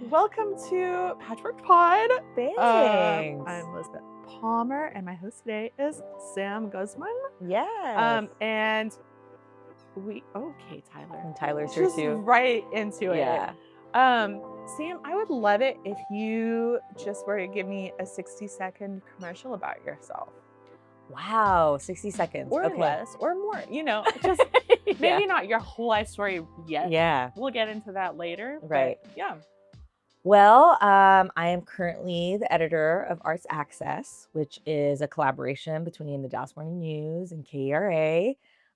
Welcome to Patchwork Pod. Thanks. I'm Elizabeth Palmer, and my host today is Sam Guzman. Yes. And okay, Tyler. And Tyler's here Just too. right into Yeah. it. Sam, I would love it if you just were to give me a 60-second commercial about yourself. Wow. 60 seconds. Or okay. less, or more, just maybe Yeah. not your whole life story yet. Yeah. We'll get into that later. Right. But yeah. Well, I am currently the editor of Arts Access, which is a collaboration between the Dallas Morning News and KERA.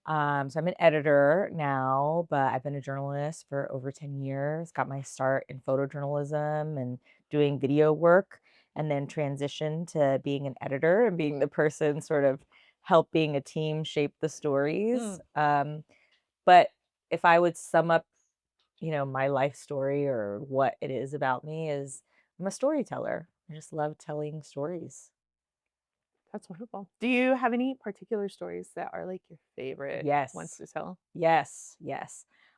So I'm an editor now, but I've been a journalist for over 10 years. Got my start in photojournalism and doing video work, and then transitioned to being an editor and being the person sort of helping a team shape the stories. But if I would sum up my life story or what it is about me is I'm a storyteller. I just love telling stories. That's wonderful. Do you have any particular stories that are like your favorite ones Yes. to tell? Yes.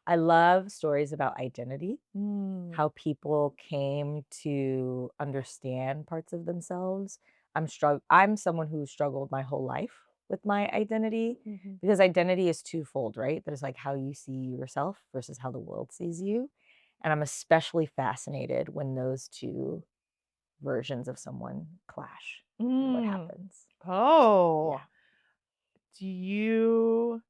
I love stories about identity, Mm. how people came to understand parts of themselves. I'm someone who struggled my whole life with my identity Mhm. because identity is twofold, right? There's like how you see yourself versus how the world sees you. And I'm especially fascinated when those two versions of someone clash and what Mm. happens. Oh, Yeah. do you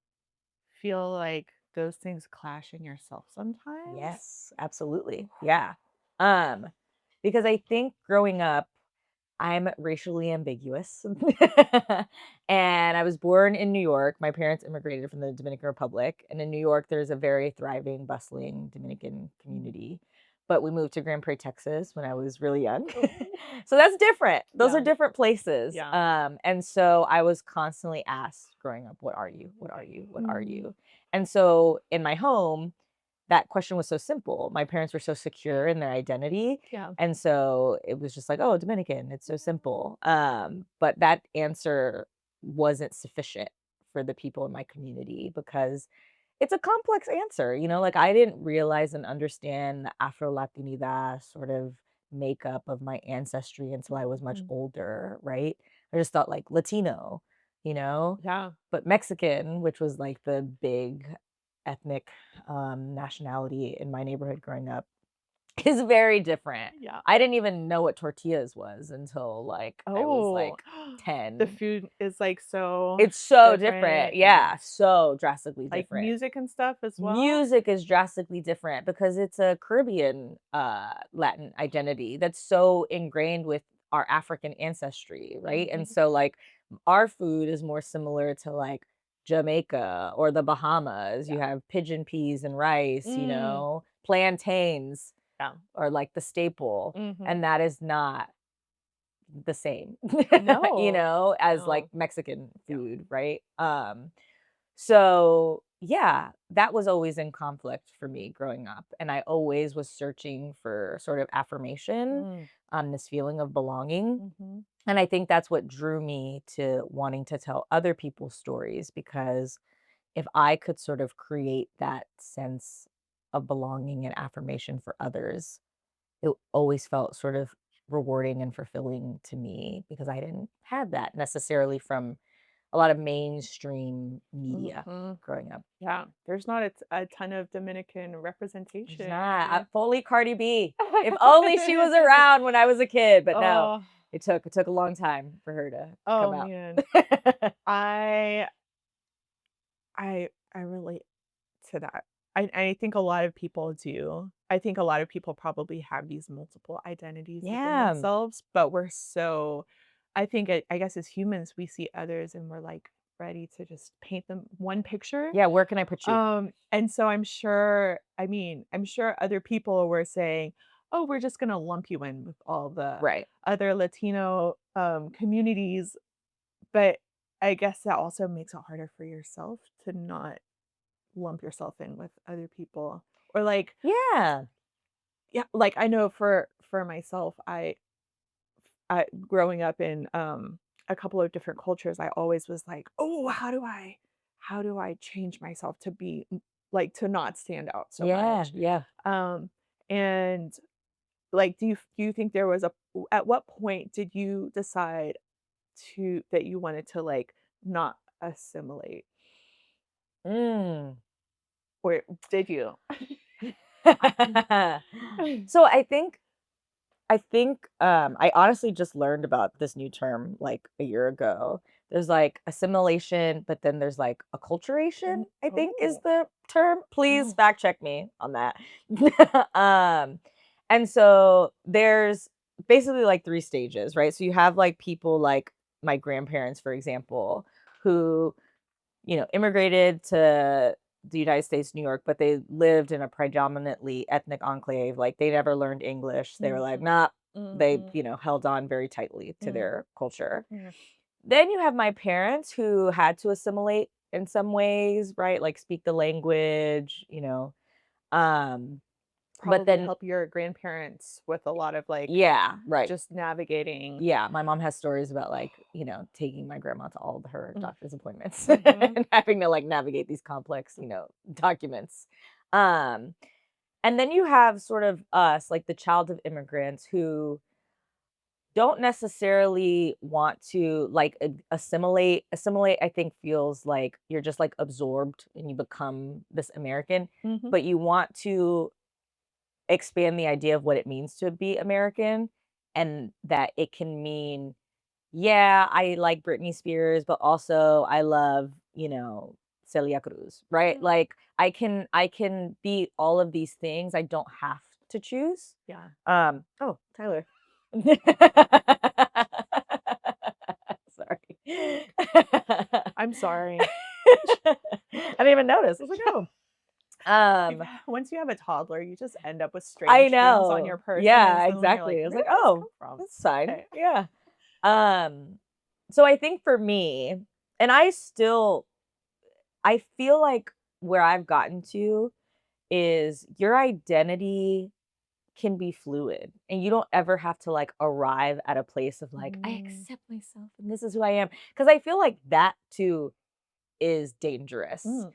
feel like those things clash in yourself sometimes? Yes, absolutely. Yeah. Um, because I think growing up, I'm racially ambiguous. And I was born in New York. My parents immigrated from the Dominican Republic. And in New York, there's a very thriving, bustling Dominican community. But we moved to Grand Prairie, Texas when I was really young. So that's different. Those are Yeah. different places. Yeah. And so I was constantly asked growing up, what are you? What are you? What are Mm. you? And so in my home, that question was so simple. My parents were so secure in their identity. Yeah. And so it was just like, oh, Dominican, it's so simple. But that answer wasn't sufficient for the people in my community because it's a complex answer. Like I didn't realize and understand the Afro Latinidad sort of makeup of my ancestry until I was much Mm. older, right? I just thought like Latino, Yeah. but Mexican, which was like the big ethnic nationality in my neighborhood growing up, is very different. Yeah. I didn't even know what tortillas was until like I was Oh, like the 10. food is like so It's so different. different. Yeah. Yeah, so drastically Like different. music and stuff as well. Music is drastically different because it's a Caribbean Latin identity that's so ingrained with our African ancestry, right? And Mhm. so like our food is more similar to like Jamaica or the Bahamas. You Yeah. have pigeon peas and rice, Mm. plantains Yeah. are like the staple. Mhm. And that is not the same, No. as like No. Mexican Yeah. food, right? So yeah, that was always in conflict for me growing up. And I always was searching for sort of affirmation, Mm. this feeling of belonging. Mhm. And I think that's what drew me to wanting to tell other people's stories because if I could sort of create that sense of belonging and affirmation for others, it always felt sort of rewarding and fulfilling to me because I didn't have that necessarily from a lot of mainstream media Mhm. growing up. Yeah. There's not a ton of Dominican There's representation. not. Fully Cardi B. If only she was around when I was a kid, but no, Oh. it took a long time for her to come Oh, out. man. I I relate to that. I think a lot of people do. I think a lot of people probably have these multiple identities within Yeah. themselves, but we're so I think I guess as humans, we see others and we're, like, ready to just paint them one picture. Yeah, where can I put you? And so I'm sure other people were saying, "Oh, we're just gonna lump you in with all the Right. other Latino, communities," but I guess that also makes it harder for yourself to not lump yourself in with other people. Or like Yeah. yeah, like I know for myself, I growing up in a couple of different cultures, I always was like, "Oh, how do I change myself to be like to not stand out so Yeah. much?" Yeah. Um and like, do you think there was a at what point did you decide that you wanted to, like, not assimilate, Mm. or did you? So I think I honestly just learned about this new term like a year ago. There's like assimilation, but then there's like acculturation, I think is Oh. the term. Please Oh. fact check me on that. um and so there's basically like three stages, right? So you have like people like my grandparents, for example, who immigrated to the United States, New York, but they lived in a predominantly ethnic enclave. Like they never learned English. They were like, Mhm. nah, they, Mhm. held on very tightly to Mm. their culture. Yeah. Then you have my parents who had to assimilate in some ways, right? Like speak the language. Um, but Probably then, help your grandparents with a lot of, like, yeah, right. just navigating. Yeah, my mom has stories about like, taking my grandma to all of her Mm. doctor's appointments Mhm. and having to like navigate these complex, documents. Um, and then you have sort of us, like the child of immigrants who don't necessarily want to like assimilate. Assimilate, I think, feels like you're just like absorbed and you become this American, Mhm. but you want to expand the idea of what it means to be American and that it can mean, yeah, I like Britney Spears, but also I love, Celia Cruz, right? Yeah. Like I can be all of these things. I don't have to choose. Yeah. Oh, Tyler. Sorry. I'm sorry. I didn't even notice. I was like, oh. You've Um, Once you have a toddler, you just end up with I strange things on your know. person, and Yeah, suddenly you're like, exactly. I was "Where like, did this oh, come from?" that's fine. Okay. Yeah. Um, so I think for me, and I feel like where I've gotten to is your identity can be fluid and you don't ever have to like arrive at a place of like, I Mm. accept myself and this is who I am. Cause I feel like that too is dangerous. Mm.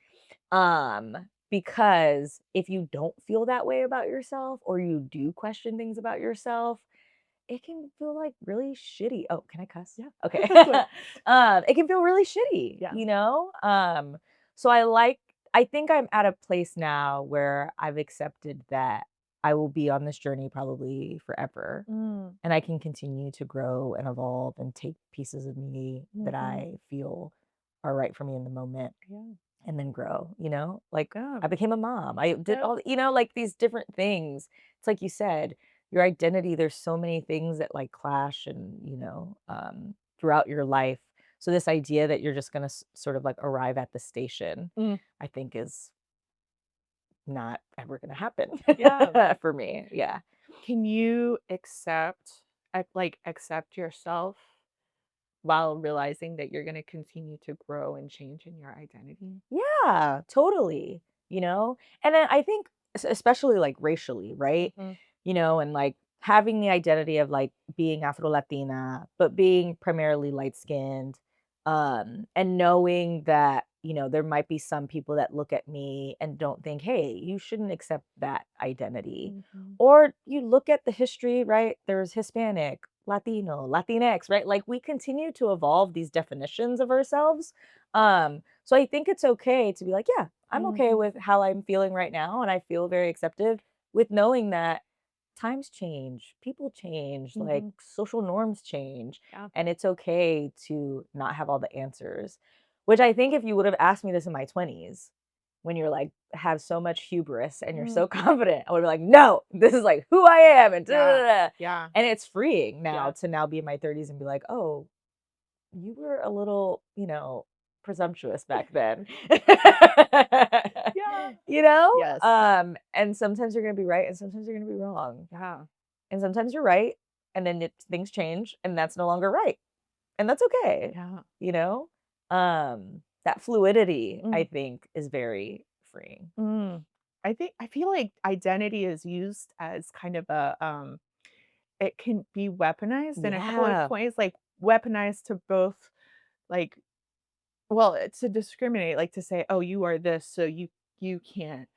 Because if you don't feel that way about yourself or you do question things about yourself, it can feel, like, really shitty. Oh, can I cuss? Yeah. Okay. Good. It can feel really shitty, Yeah. you know? So I think I'm at a place now where I've accepted that I will be on this journey probably forever, Mm. and I can continue to grow and evolve and take pieces of me that Mhm. I feel are right for me in the moment Yeah. and then grow, you know? Like, Yeah. I became a mom. I did Yep. all like, these different things. It's like you said, your identity, there's so many things that, like, clash and, throughout your life. So this idea that you're just gonna sort of, like, arrive at the station, Mm. I think is not ever gonna happen Yeah. for me. Yeah. Can you accept yourself while realizing that you're gonna continue to grow and change in your identity? Yeah, totally, you know? And then I think especially, like, racially, right? Mhm. And, like, having the identity of, like, being Afro Latina, but being primarily light-skinned, and knowing that, there might be some people that look at me and don't think, "Hey, you shouldn't accept that identity." Mhm. Or you look at the history, right? There's Hispanic, Latino, Latinx, right? Like, we continue to evolve these definitions of ourselves. So I think it's okay to be like, yeah, I'm okay Mhm. with how I'm feeling right now. And I feel very accepted with knowing that times change, people change, like Mhm. social norms change. Yeah. And it's okay to not have all the answers. Which I think if you would have asked me this in my 20s, when you're like, have so much hubris and you're Mm. so confident, I would be like, no, this is like who I am. And, da, da, Yeah. da, da." Yeah. And it's freeing now Yeah. to now be in my 30s and be like, oh, you were a little, presumptuous back then. Yeah. You know? Yes. And sometimes you're gonna be right and sometimes you're gonna be wrong. Yeah. And sometimes you're right, and then things change and that's no longer right. And that's okay. Yeah. You know? That fluidity, I Mm. think, is very freeing. Mm. I feel like identity is used as kind of a, it can be weaponized in a couple of Yeah. ways, like, weaponized to both, like, well, to discriminate, like, to say, "Oh, you are this, so you can't,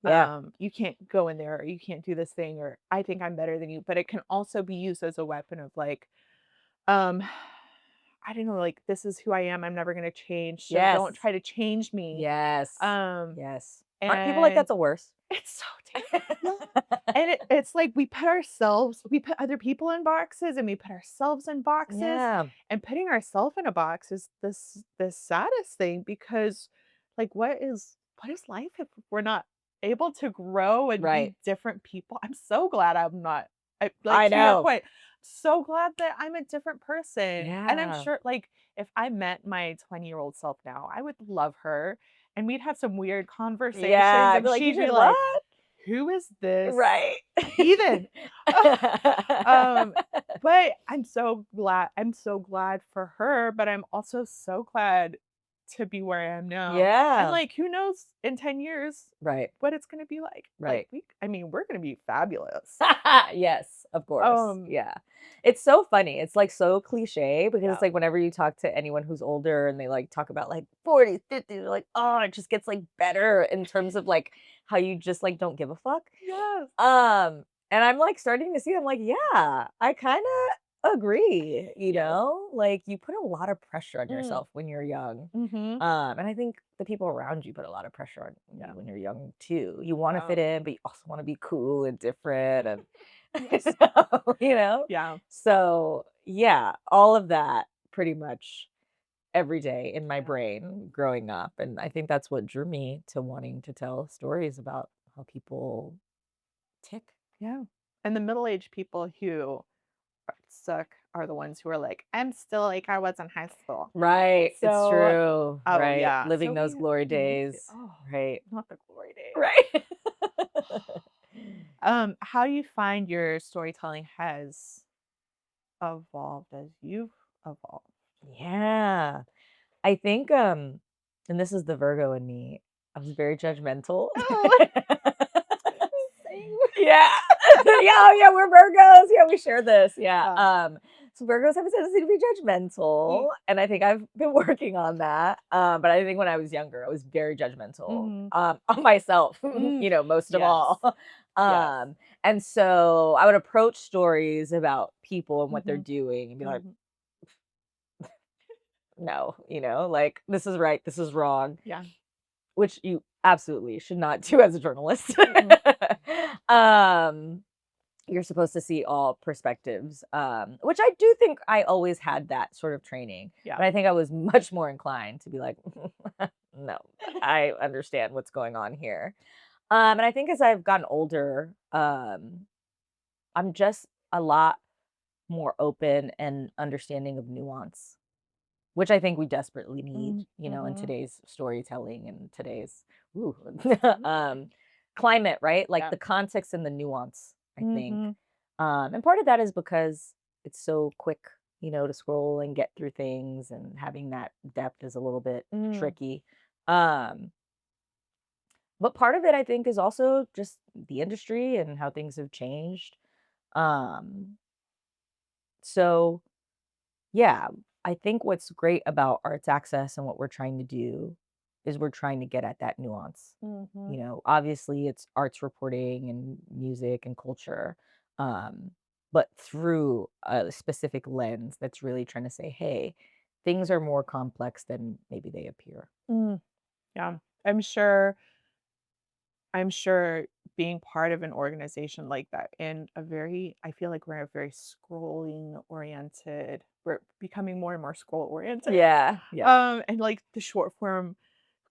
Yeah. You can't go in there or you can't do this thing or I think I'm better than you, but it can also be used as a weapon of like, um, I don't know, like this is who I am. I'm never gonna change. So don't Yes. try to change me. Yes. Um, Yes. Aren't people like and that the worst? it's so terrible. And it's like we put other people in boxes and we put ourselves in boxes, Yeah. and putting ourselves in a box is this saddest thing because like what is life if we're not able to grow and Right. be different people? I'm so glad I'm not like I to your know. point, so glad that I'm a different person. And I'm Yeah. sure like if I met my 20-year-old self now, I would love her and we'd have some weird Yeah. conversations I'd and be like, "You she'd be did like, what?" "Who is this Right. heathen?" um, but I'm so glad for her, but I'm also so glad to be where I am now. And, Yeah. like, who knows in 10 years Right. what it's gonna be like. Like, Right. I mean, we're gonna be fabulous. Yes, of course. Um, Yeah. It's so funny. It's, like, so cliche because it's yeah. like whenever you talk to anyone who's older and they, like, talk about, like, 40s, 50s, they're like, "Oh, it just gets, like, better in terms of, like, how you just, like, don't give a fuck." Yes. And I'm, like, starting to see, I'm like, "Yeah, I kinda agree," you Yes. know? Like, you put a lot of pressure on Mm. yourself when you're young. Mhm. And I think the people around you put a lot of pressure on you Yeah. when you're young too. You wanna Yeah. fit in, but you also wanna be cool and different and Yes. you know? Yeah. So, yeah, all of that pretty much every day in my Yeah. brain growing up, and I think that's what drew me to wanting to tell stories about how people tick. Yeah. And the middle-aged people who suck are the ones who are like, "I'm still like I was in high school." Right, it's So true, oh, right, yeah. living So those glory we need to days, right, not the glory days. right. How do you find your storytelling has evolved as you've evolved? Yeah. I think, and this is the Virgo in me, I was very judgmental. Oh, same. Yeah. Yeah, oh, yeah, we're Virgos. Yeah, we share this. Yeah. Yeah. So Virgos have a tendency to be Mm, judgmental, and I think I've been working on that. But I think when I was younger, I was very judgmental mhm, on myself, mm. most of Yes. all. Yes. And so I would approach stories about people and what they're Mhm, doing and be like, mhm. no, like this is right, this is wrong. Yeah. Which you absolutely should not do as a journalist. Mm-mm. Um, you're supposed to see all perspectives, which I do think I always had that sort of training, Yeah. but I think I was much more inclined to be like, "No, I understand what's going on here." And I think as I've gotten older, I'm just a lot more open and understanding of nuance. Which I think we desperately need, Mm, in mhm. today's storytelling and today's ooh, Absolutely. climate, right? Like Yeah. the context and the nuance, I think. Mhm. And part of that is because it's so quick, to scroll and get through things, and having that depth is a little bit Mm, tricky. Um, but part of it, I think, is also just the industry and how things have changed. Um, so Yeah, I think what's great about arts access and what we're trying to do is we're trying to get at that nuance. mhm. Obviously it's arts reporting and music and culture, um, but through a specific lens that's really trying to say, hey, things are more complex than maybe they appear. Mm, yeah. I'm sure being part of an organization like that in a very I feel like we're a very scrolling oriented we're becoming more and more scroll oriented. Yeah, yeah. And like the short form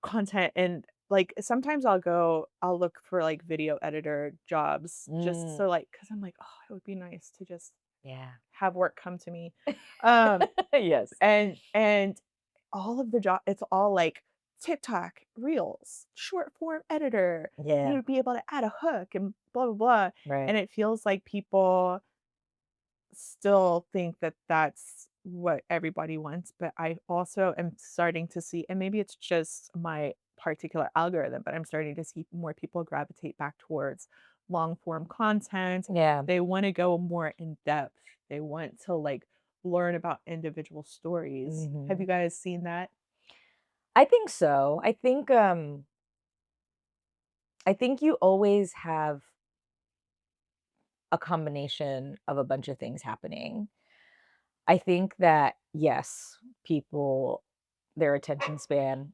content and like sometimes I'll look for like video editor jobs just Mm, so like because I'm like, oh, it would be nice to just yeah. have work come to me. Um Yes. and all of the job it's all like TikTok, Reels, short form editor. You Yeah. would be able to add a hook and blah blah blah. Right. And it feels like people still think that that's what everybody wants, but I also am starting to see, and maybe it's just my particular algorithm, but I'm starting to see more people gravitate back towards long form content. Yeah. They want to go more in depth. They want to like learn about individual stories. Have you Mhm. guys seen that? I think so. I think you always have a combination of a bunch of things happening. I think that, yes, people, their attention span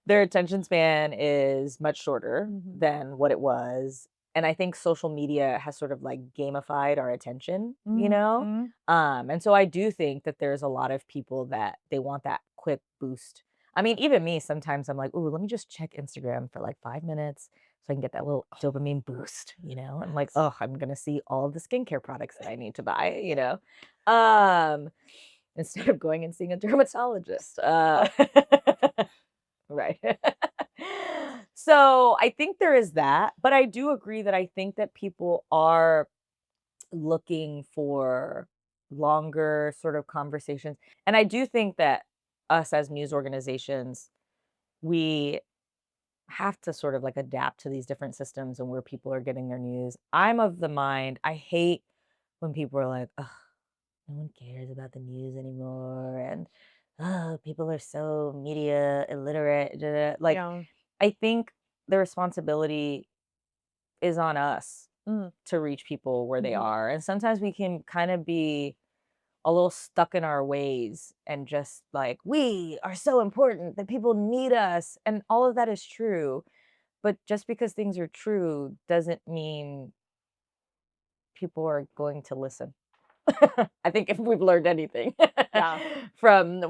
their attention span is much shorter Mhm. than what it was, and I think social media has sort of, like, gamified our attention, you know? Mhm. And so I do think that there's a lot of people that they want that quick boost. I mean, even me, sometimes I'm like, "Ooh, let me just check Instagram for, like, 5 minutes so I can get that little dopamine boost," you know? I'm like, Yes. "Oh, I'm gonna see all of the skincare products that I need to buy," you know? Um, instead of going and seeing a dermatologist. Oh, Right. So, I think there is that, but I do agree that I think that people are looking for longer sort of conversations, and I do think that us as news organizations, we have to sort of, like, adapt to these different systems and where people are getting their news. I'm of the mind I hate when people are like, "Ugh, no one cares about the news anymore," and, "Oh, people are so media illiterate." Da, da, da." Like, yeah. I think the responsibility is on us Mm. to reach people where they Mhm. are, and sometimes we can kinda be a little stuck in our ways and just like, "We are so important that people need us," and all of that is true, but just because things are true doesn't mean people are going to listen. I think if we've learned anything Yeah. from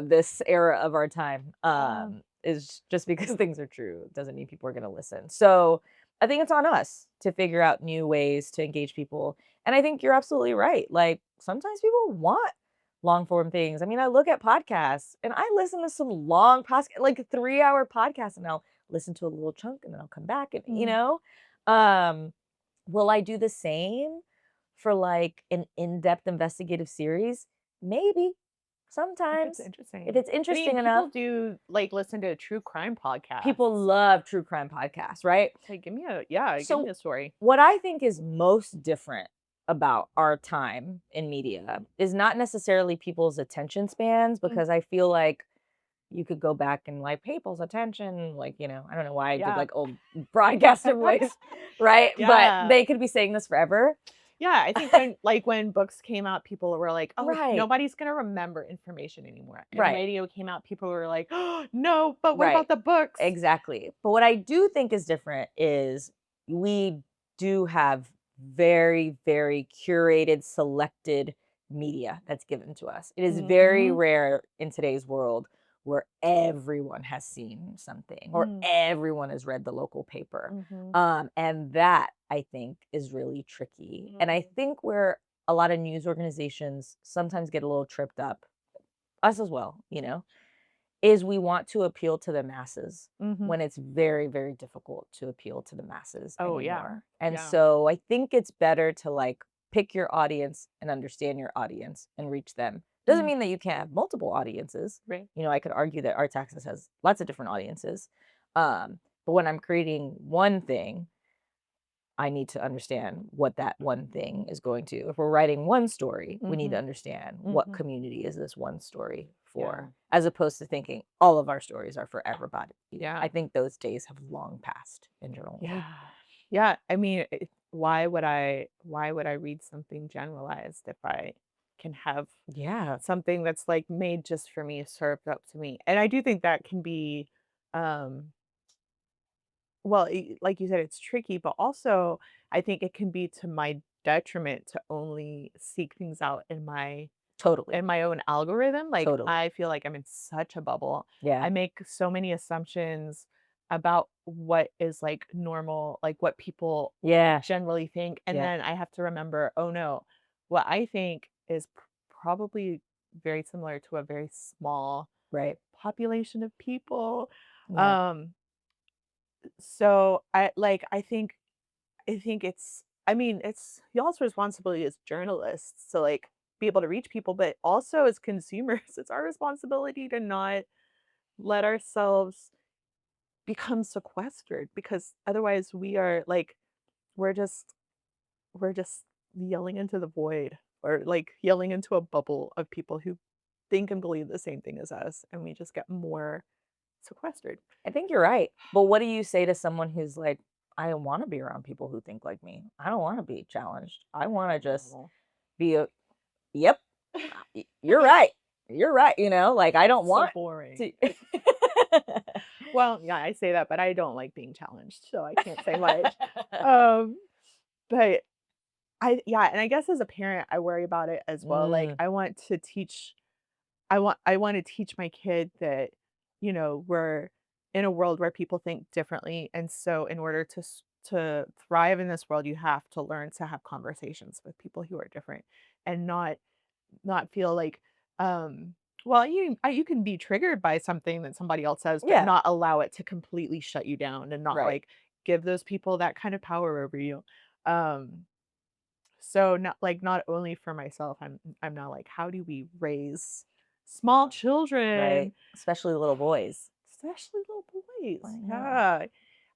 this era of our time, Yeah. is just because things are true doesn't mean people are going to listen. So I think it's on us to figure out new ways to engage people. And I think you're absolutely right. Like sometimes people want long form things. I mean, I look at podcasts and I listen to some long podcast, like a 3 hour podcast, and I'll listen to a little chunk and then I'll come back and Mm. um, will I do the same for, like, an in-depth investigative series? Maybe, If it's sometimes. If interesting. it's I mean, interesting enough. people do, like, listen to true crime People podcasts. love true crime podcasts, right? It's like, give me So, a story. what I think is most different about our time in media is not necessarily people's attention spans, Mm. because I feel like you could go back and, like, people's attention, like, I don't know why I did, Yeah. like, old broadcaster voice, right? But Yeah. they could be saying this forever. Yeah, I think when books came out, people were like, "Oh, Right, nobody's gonna remember information anymore." And right. radio came out, people were like, "Oh, no, but what Right. about the books?" Exactly. But what I do think is different is we do have very, very curated, selected media that's given to us. It is very Mhm. rare in today's world where everyone has seen something or Mm. everyone has read the local paper. Mhm. And that I think is really tricky. And I Mm. think where a lot of news organizations sometimes get a little tripped up, us as well, is we want to appeal to the masses Mhm. when it's very, very difficult to appeal to the masses Oh, yeah. anymore. And Yeah. so I think it's better to like pick your audience and understand your audience and reach them. Doesn't Mm. mean that you can't have multiple audiences. Right. I could argue that Arts Access has lots of different audiences. But when I'm creating one thing, I need to understand what that one thing is going to. If we're writing one story, we need to Mhm. understand what Mhm. community is this one story Yeah. for, as opposed to thinking all of our stories are for everybody. I Yeah. think those days have long passed in journalism. Yeah. Yeah, I mean, why would I read something generalized if I can have Yeah, something that's, like, made just for me, served up to me? And I do think that can be, um well, like you said, it's tricky, but also I think it can be to my detriment to only seek things out totally. in my own algorithm. Like, Totally. I feel like I'm in such a bubble. Yeah. I make so many assumptions about what is, like, normal, like, what people Yeah. generally think, and Yeah. then I have to remember, "Oh, no. What I think is probably very similar to a very small Right. population of people." Yeah. Um, so I think it's y'all's responsibility as journalists to, like, be able to reach people, but also as consumers, it's our responsibility to not let ourselves become sequestered because otherwise we're just we're just yelling into the void or, like, yelling into a bubble of people who think and believe the same thing as us, and we just get more sequestered. I think you're right. But what do you say to someone who's like, I don't want to be around people who think like me. I don't want to be challenged. I want to just Oh. be a, yep, you're right. You're right. Like I don't So want boring. to. Well, yeah, I say that, but I don't like being challenged, so I can't say much. Um, but and I guess as a parent, I worry about it as well. Like, Mm, I want to teach my kid that, we're in a world where people think differently, and so in order to thrive in this world, you have to learn to have conversations with people who are different and not feel like, well, you can be triggered by something that somebody else says, but yeah, not allow it to completely shut you down and not, right. like, give those people that kind of power over you. Um, so not only for myself, I'm now like, how do we raise small Right. children, Especially little boys. especially little boys? I know.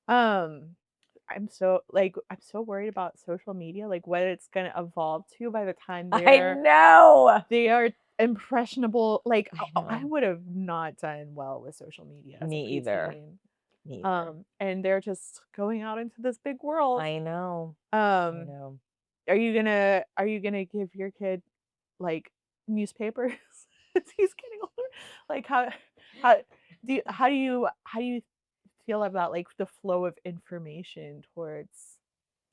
Yeah. Um, I'm so worried about social media, like, what it's gonna evolve to by the time I know. they are impressionable. Like, I I know. would have not done well with social media as a Me either. preteen. Me either. And they're just going out into this big world. I know. I Um, know. are you gonna give your kid, like, newspapers as he's getting older? Like, how how do you feel about, like, the flow of information towards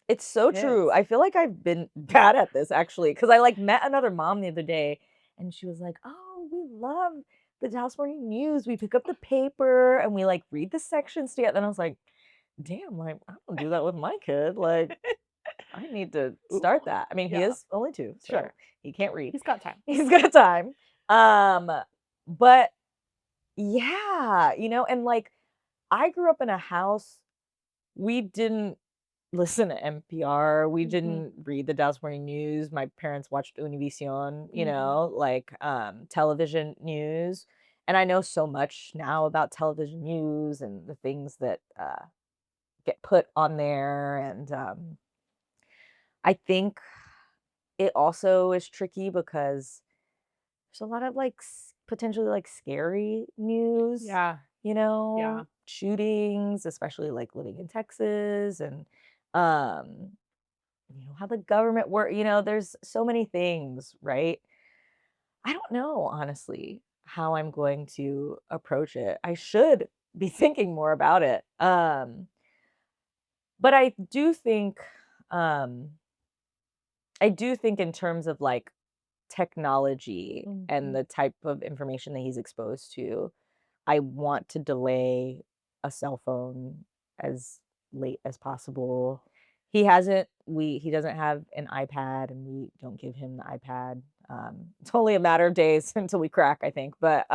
It's so true. kids? I feel like I've been bad at this actually, because I like met another mom the other day and she was like, "Oh, we love the Dallas Morning News. We pick up the paper and we like read the sections together." And I was like, damn, like I don't do that with my kid. Like, I need to Ooh, start that. I mean, he yeah, is only 2, so sure. he can't read. He's got time. He's got time. Um, but yeah, and like I grew up in a house, we didn't listen to NPR, we Mhm, didn't read the Dallas Morning News. My parents watched Univision, mhm. like television news. And I know so much now about television news and the things that get put on there. And I think it also is tricky because there's a lot of, like, potentially, like, scary news, Yeah, yeah. shootings, especially, like, living in Texas and, um, how the government there's so many things, right? I don't know, honestly, how I'm going to approach it. I should be thinking more about it, but um I do think in terms of, like, technology and Mhm. the type of information that he's exposed to, I want to delay a cell phone as late as possible. He doesn't have an iPad and we don't give him the iPad. It's only a matter of days until we crack, I think. But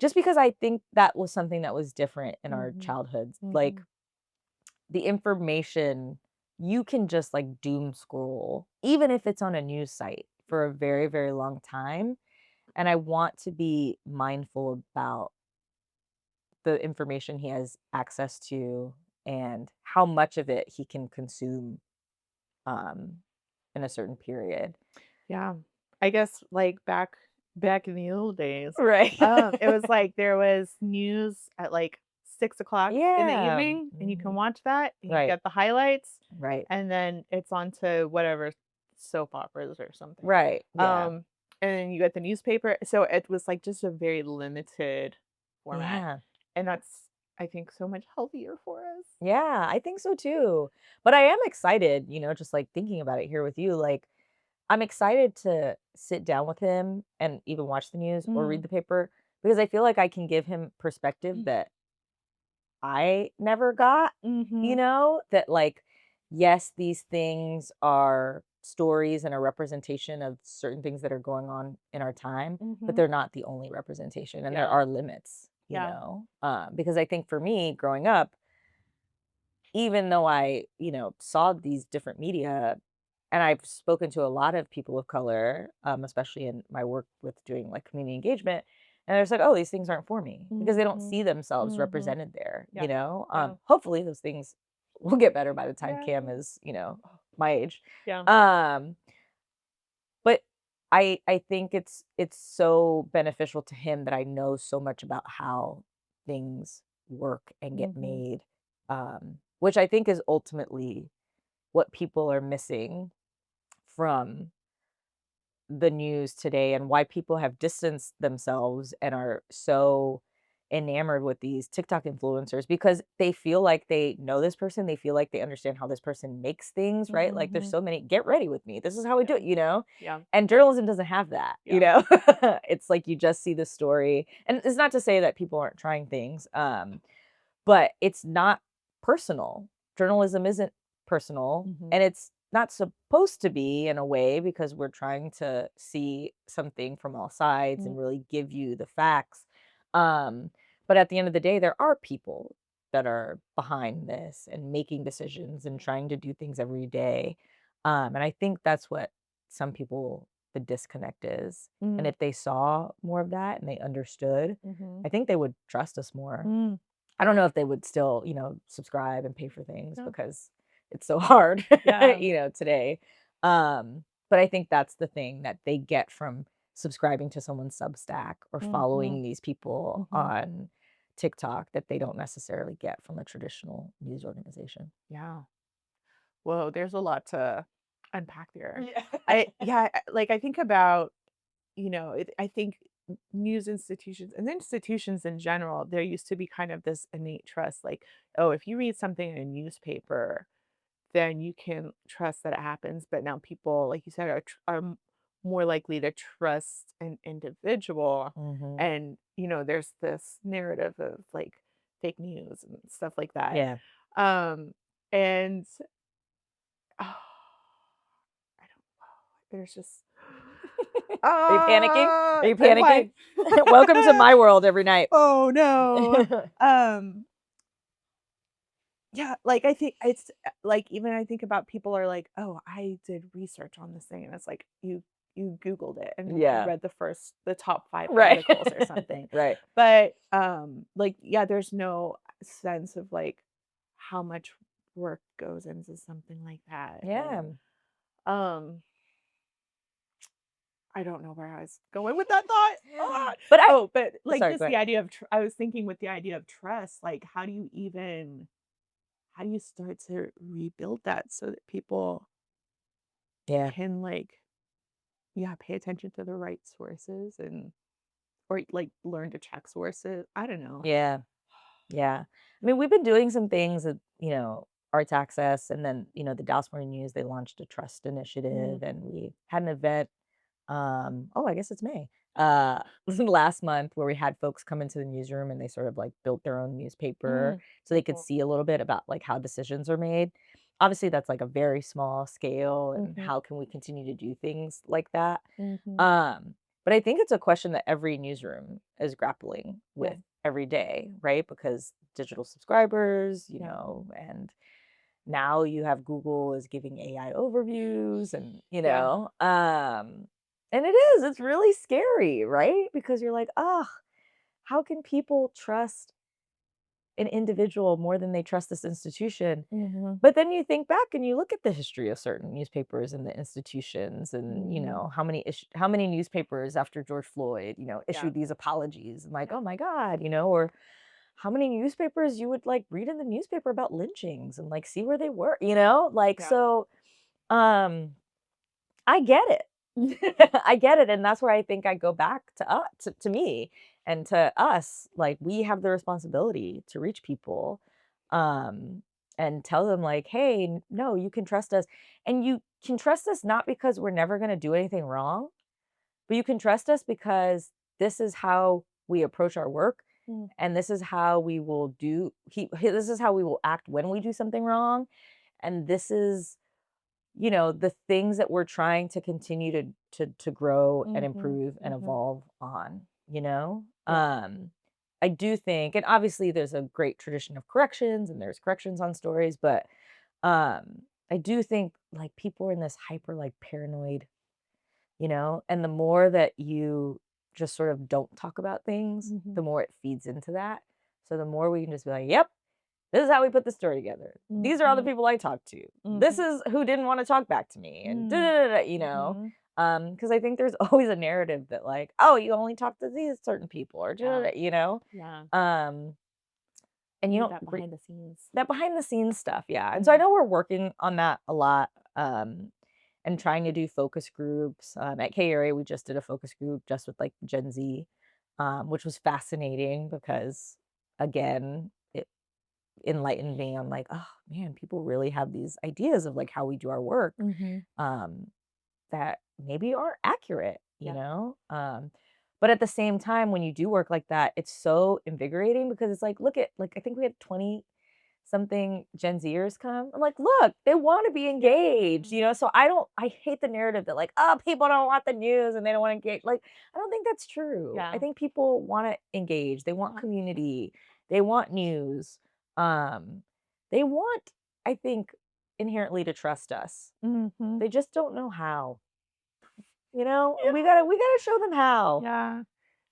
just because I think that was something that was different in our Mhm, childhoods. Like mhm. the information, you can just like doom scroll, even if it's on a news site for a very, very long time. And I want to be mindful about the information he has access to and how much of it he can consume um, in a certain period. Yeah. I guess, like, back in the old days, Right. it was like there was news at, like, 6 o'clock in the Yeah. evening, and you can Mhm. watch that, and you Right. get the highlights, Right. and then it's on to whatever soap operas or something. Right. Yeah. And then you get the newspaper, so it was, like, just a very limited format, Yeah. and that's, I think, so much healthier for us. Yeah. I think so too. But I am excited, just like thinking about it here with you. Like, I'm excited to sit down with him and even watch the news or read Mm. the paper because I feel like I can give him perspective that I never got, Mhm. that like, yes, these things are stories and a representation of certain things that are going on in our time, but Mhm. they're not the only representation and there Yeah. are limits, Yeah. because I think for me growing up, even though I, saw these different media and I've spoken to a lot of people of color, especially in my work with doing like community engagement, and they're just like, "Oh, these things aren't for me," because they don't Mhm. see themselves Mhm. represented there. Yeah. Yeah. Hopefully, those things will get better by the time Yeah. Cam is, my age. Yeah. Um, but I think it's so beneficial to him that I know so much about how things work and get Mhm. made, which I think is ultimately what people are missing from the news today and why people have distanced themselves and are so enamored with these TikTok influencers because they feel like they know this person, they feel like they understand how this person makes things, right? Like there's Mhm. so many get ready with me. This is how we do Yeah. it, you know? Yeah. And journalism doesn't have that, you Yeah. know? It's like you just see the story. And it's not to say that people aren't trying things. But it's not personal. Journalism isn't personal, Mhm. and it's not supposed to be in a way because we're trying to see something from all sides Mm. and really give you the facts. Um, but at the end of the day, there are people that are behind this and making decisions and trying to do things every day. And I think that's what some people the disconnect is. And Mm. if they saw more of that and they understood, Mhm. I think they would trust us more. Mm. I don't know if they would still, subscribe and pay for things Yeah. because it's so hard, Yeah. today. But I think that's the thing that they get from subscribing to someone's Substack or Mhm. following these people Mhm. on TikTok that they don't necessarily get from a traditional news organization. Yeah. Whoa, there's a lot to unpack there. Yeah. Like, I think about, I think news institutions and institutions in general, there used to be kind of this innate trust, like, oh, if you read something in a newspaper, then you can trust that it happens. But now people, like you said, are more likely to trust an individual. Mhm. And, there's this narrative of like fake news and stuff like that. Yeah. Um, and oh, I don't know. There's just Are you panicking? Are you I'm panicking? like, Welcome to my world every night. oh no. Um, yeah, like I think it's like even I think about people are like, oh, I did research on this thing, and it's like you Googled it and you Yeah. read the top 5 Right. articles or something. Right. But like yeah, there's no sense of like how much work goes into something like that. And Yeah. um I don't know where I was going with that thought. Ah! But Oh, but like sorry, just go the ahead. idea of I was thinking with the idea of trust, like how do you start to rebuild that so that people Yeah. can like yeah, pay attention to the right sources and or like learn to check sources. I don't know. Yeah. Yeah. I mean, we've been doing some things that, Arts Access and then, the Dallas Morning News, they launched a trust Mm, initiative and we had an event. Oh, I guess it's May. Last month where we had folks come into the newsroom and they sort of like built their own newspaper mm, so they could mhm, see a little bit about like how decisions are made. Obviously, that's like a very small scale and mhm, how can we continue to do things like that? mhm. Um, but I think it's a question that every newsroom is grappling Yeah, with every day, right? Because digital subscribers, yeah, and now you have Google is giving AI overviews and, yeah. and it's really scary, right? Because you're like, "Oh, how can people trust an individual more than they trust this institution?" Mhm, But then you think back and you look at the history of certain newspapers and the institutions and, mhm. how many newspapers after George Floyd, Yeah, issued these apologies and like, yeah, "Oh my god," or how many newspapers you would like read in the newspaper about lynchings and like see where they were, Like yeah. so um I get it. I get it, and that's where I think I go back to me and to us. Like we have the responsibility to reach people, um, and tell them like, "Hey, no, you can trust us, and you can trust us not because we're never going to do anything wrong, but you can trust us because this is how we approach our work, Mm, and this is how we will this is how we will act when we do something wrong, and this is." The things that we're trying to continue to grow and mhm, improve and mhm. evolve on, Yeah, I do think and obviously there's a great tradition of corrections and there's corrections on stories, but I do think like people are in this hyper like paranoid, and the more that you just sort of don't talk about things, mhm, the more it feeds into that. So the more we can just be like, "Yep, this is how we put the story together. These are all the mhm, people I talked to. This mhm, is who didn't want to talk back to me," and da mm, da da da, mhm. Because I think there's always a narrative that like, oh, you only talk to these certain people or Yeah. you know? Yeah. Um, and You you need don't that re behind the scenes. that behind the scenes stuff, yeah. And so I Mhm. know we're working on that a lot, and trying to do focus groups. At KERA, we just did a focus group just with like Gen Z, which was fascinating because again, it enlightened me. I'm like, oh man, people really have these ideas of like how we do our work. Mhm. Um, that maybe aren't accurate, Yeah. but at the same time, when you do work like that, it's so invigorating because it's like, look at like I think we had 20 something Gen Zers come. I'm like, look, they want to be Yeah. engaged, So I hate the narrative that like, oh, people don't want the news and they don't want to engage. Like, I don't think that's true. I Yeah. think people want to engage. They want Yeah. community. They want news. Um, they want, I think, inherently to trust us. Mhm. They just don't know how. Yeah. We gotta show them how. Yeah.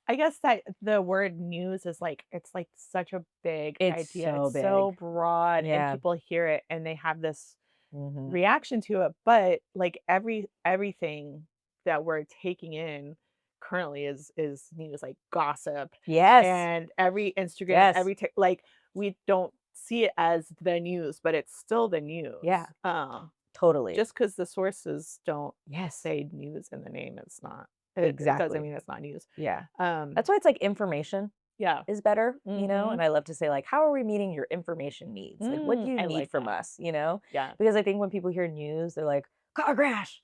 I guess that the word news is like it's like such a big It's idea. so It's so big. broad and Yeah. people hear it and they have this Mhm. reaction to it, but like everything that we're taking in currently is news, like gossip Yes. and every Instagram, Yes. like we don't see it as the news, but it's still the Yeah. news. Totally. Just because the sources don't Yes. say news in the name, it's not. It doesn't Exactly. mean it's not news. Yeah. Um, That's why it's like information yeah. is better, Mhm. and I love to say like, "How are we meeting your information needs? Like, what do you I need like from that. us?" Yeah. Because I think when people hear news, they're like, "Car crash,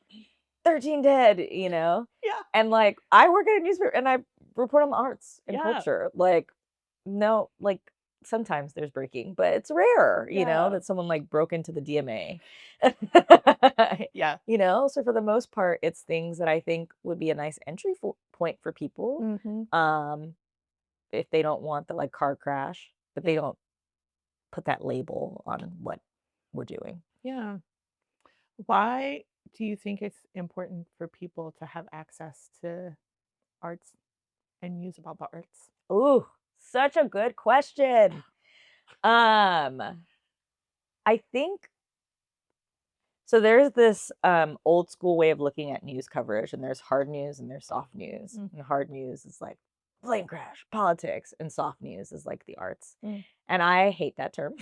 13 dead," Yeah. and, like, I work at a newspaper and I report on the arts and Yeah. culture, like, no like, sometimes there's breaking, but it's rare, Yeah. that someone, like, broke into the DMA. Yeah. So for the most part, it's things that I think would be a nice entry fo point for people, Mhm. um, if they don't want the, like, car crash, but Yeah. they don't put that label on what we're doing. Yeah. Why do you think it's important for people to have access to arts and news about the arts? Ooh, such a good question. Um, I think so there's this, old school way of looking at news coverage, and there's hard news and there's soft news, Mm, and hard news is like plane crash, politics, and soft news is like the arts, mm, and I hate that term.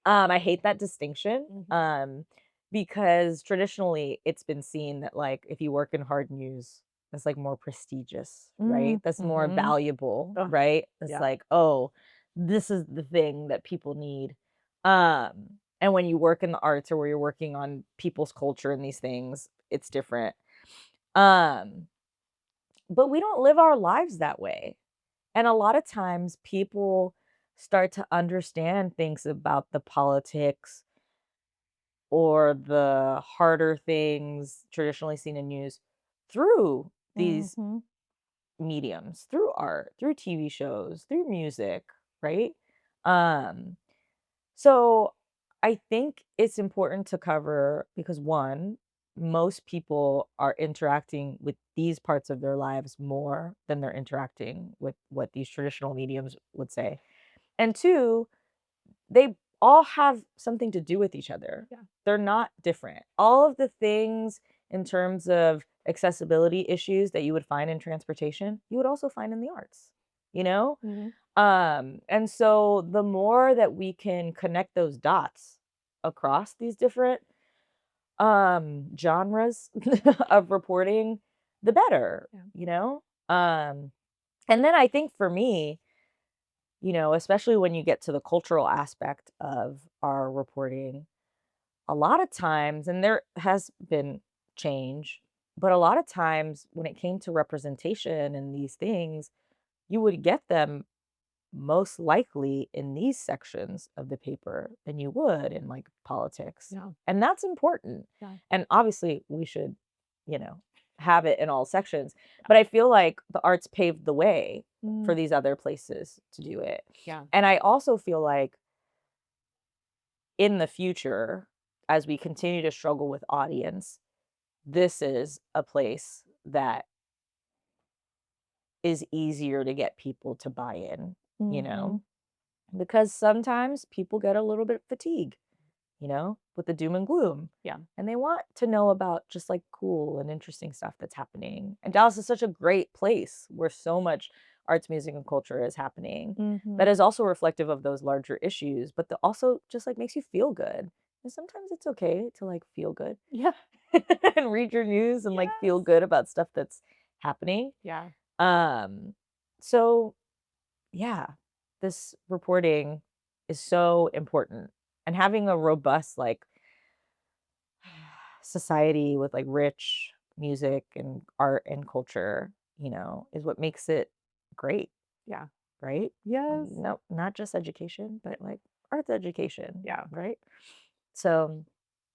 I hate that distinction, mhm. because traditionally it's been seen that, like, if you work in hard news, that's, like, more prestigious, right? Mm, That's more mhm. valuable, Ugh, right? It's yeah. like, "Oh, this is the thing that people need." And when you work in the arts or where you're working on people's culture and these things, it's different. Um, but we don't live our lives that way. And a lot of times people start to understand things about the politics or the harder things traditionally seen in news through these Mhm. mediums, through art, through TV shows, through music, right? Um, So I think it's important to cover because one, most people are interacting with these parts of their lives more than they're interacting with what these traditional mediums would say. And two, they all have something to do with each other. Yeah. They're not different. All of the things in terms of accessibility issues that you would find in transportation, you would also find in the arts, you know? Mhm. And so the more that we can connect those dots across these different genres of reporting, the better, Yeah. you know? And then I think for me, especially when you get to the cultural aspect of our reporting, a lot of times, and there has been change, but a lot of times when it came to representation and these things, you would get them most likely in these sections of the paper than you would in like politics. Yeah. And that's important. Yeah. And obviously, we should, you know, have it in all sections. But I feel like the arts paved the way for Mm, these other places to do it. yeah. And I also feel like in the future, as we continue to struggle with audience, this is a place that is easier to get people to buy in, you know? Mhm. Because sometimes people get a little bit fatigued, with the doom and gloom. Yeah. And they want to know about just like cool and interesting stuff that's happening. And Dallas is such a great place where so much arts, music, and culture is happening Mhm. that is also reflective of those larger issues, but that also just like makes you feel good. And sometimes it's okay to like feel good Yeah. and read your news and like feel Yes. good about stuff that's happening. Yeah. Um, so yeah, this reporting is so important. And having a robust like society with like rich music and art and culture, is what makes it great, Yeah. right? Yes. No, not just education, but like arts education, Yeah. right? So,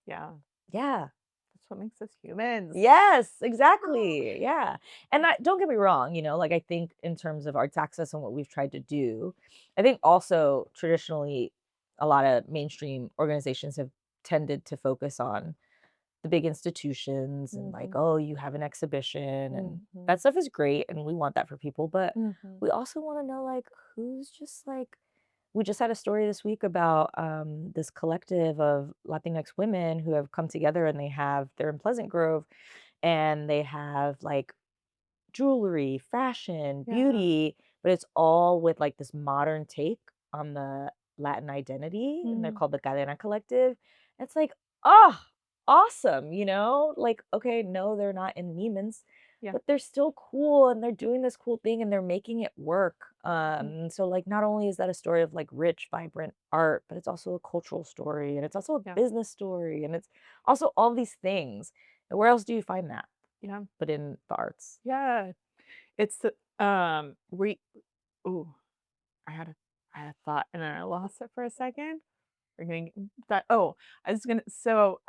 Yeah. yeah. That's what makes us humans. Yes, exactly. Yeah. And don't get me wrong, like I think in terms of arts access and what we've tried to do, I think also traditionally a lot of mainstream organizations have tended to focus on the big institutions and like, Mhm. oh, you have an exhibition and Mhm. that stuff is great and we want that for people, but Mhm. we also want to know like who's just like we just had a story this week about this collective of Latinx women who have come together and they're in Pleasant Grove and they have like jewelry, fashion, Yeah. beauty, but it's all with like this modern take on the Latin identity. And they're Mm. called the Cadena Collective. It's like, oh, awesome, Like, okay, no, they're not in Neiman's, Yeah. but they're still cool and they're doing this cool thing and they're making it work. Mm. So like not only is that a story of like rich, vibrant art, but it's also a cultural story and it's also a Yeah. business story and it's also all these things. And where else do you find that? Yeah. But in the arts. Yeah. It's the re ooh, I had a I had a thought and then I lost it for a second. We're gonna that oh, I was gonna so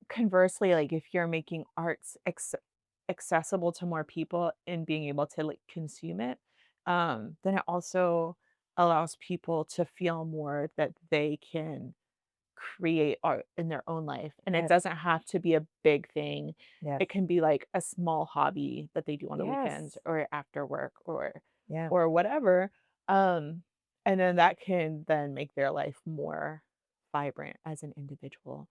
conversely, like if you're making arts accessible to more people and being able to like consume it, then it also allows people to feel more that they can create art in their own life. And it Yes. doesn't have to be a big thing. Yes. It can be like a small hobby that they do on the weekends Yes. or after work Yeah. or whatever. Um, and then that can then make their life more vibrant as an individual.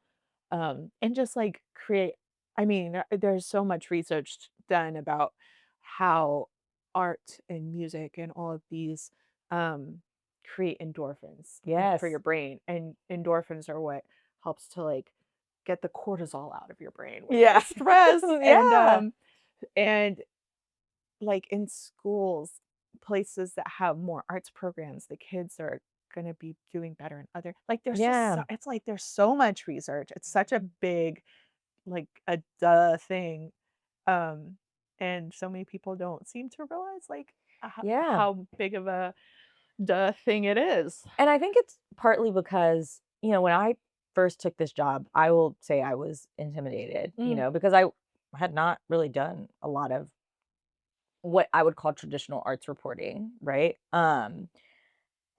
And just like create I mean, there's so much research done about how art and music and all of these um create endorphins for your Yes. brain, and endorphins are what helps to like get the cortisol out of your brain when you're Yeah. stressed. Yeah. And like in schools, places that have more arts programs, the kids are going to be doing better in other like there's just Yeah. so, it's like there's so much research. It's such a big like a duh thing. um and so many people don't seem to realize like Yeah. how big of a duh thing it is. And I think it's partly because, when I first took this job, I will say I was intimidated, Mm, because I had not really done a lot of what I would call traditional arts reporting, right?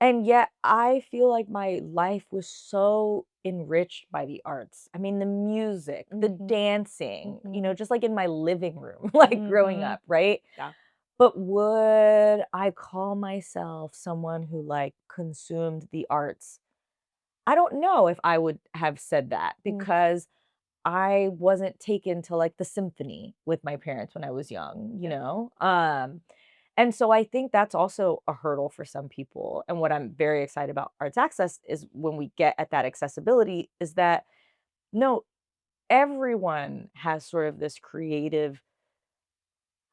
And yet I feel like my life was so enriched by the arts. I mean, the music, the mhm, dancing, mhm, just like in my living room, like growing mhm. up, right? Yeah. But would I call myself someone who like consumed the arts? I don't know if I would have said that Mm, because I wasn't taken to like the symphony with my parents when I was young, yeah. and so I think that's also a hurdle for some people. And what I'm very excited about arts access is when we get at that accessibility is that no, everyone has sort of this creative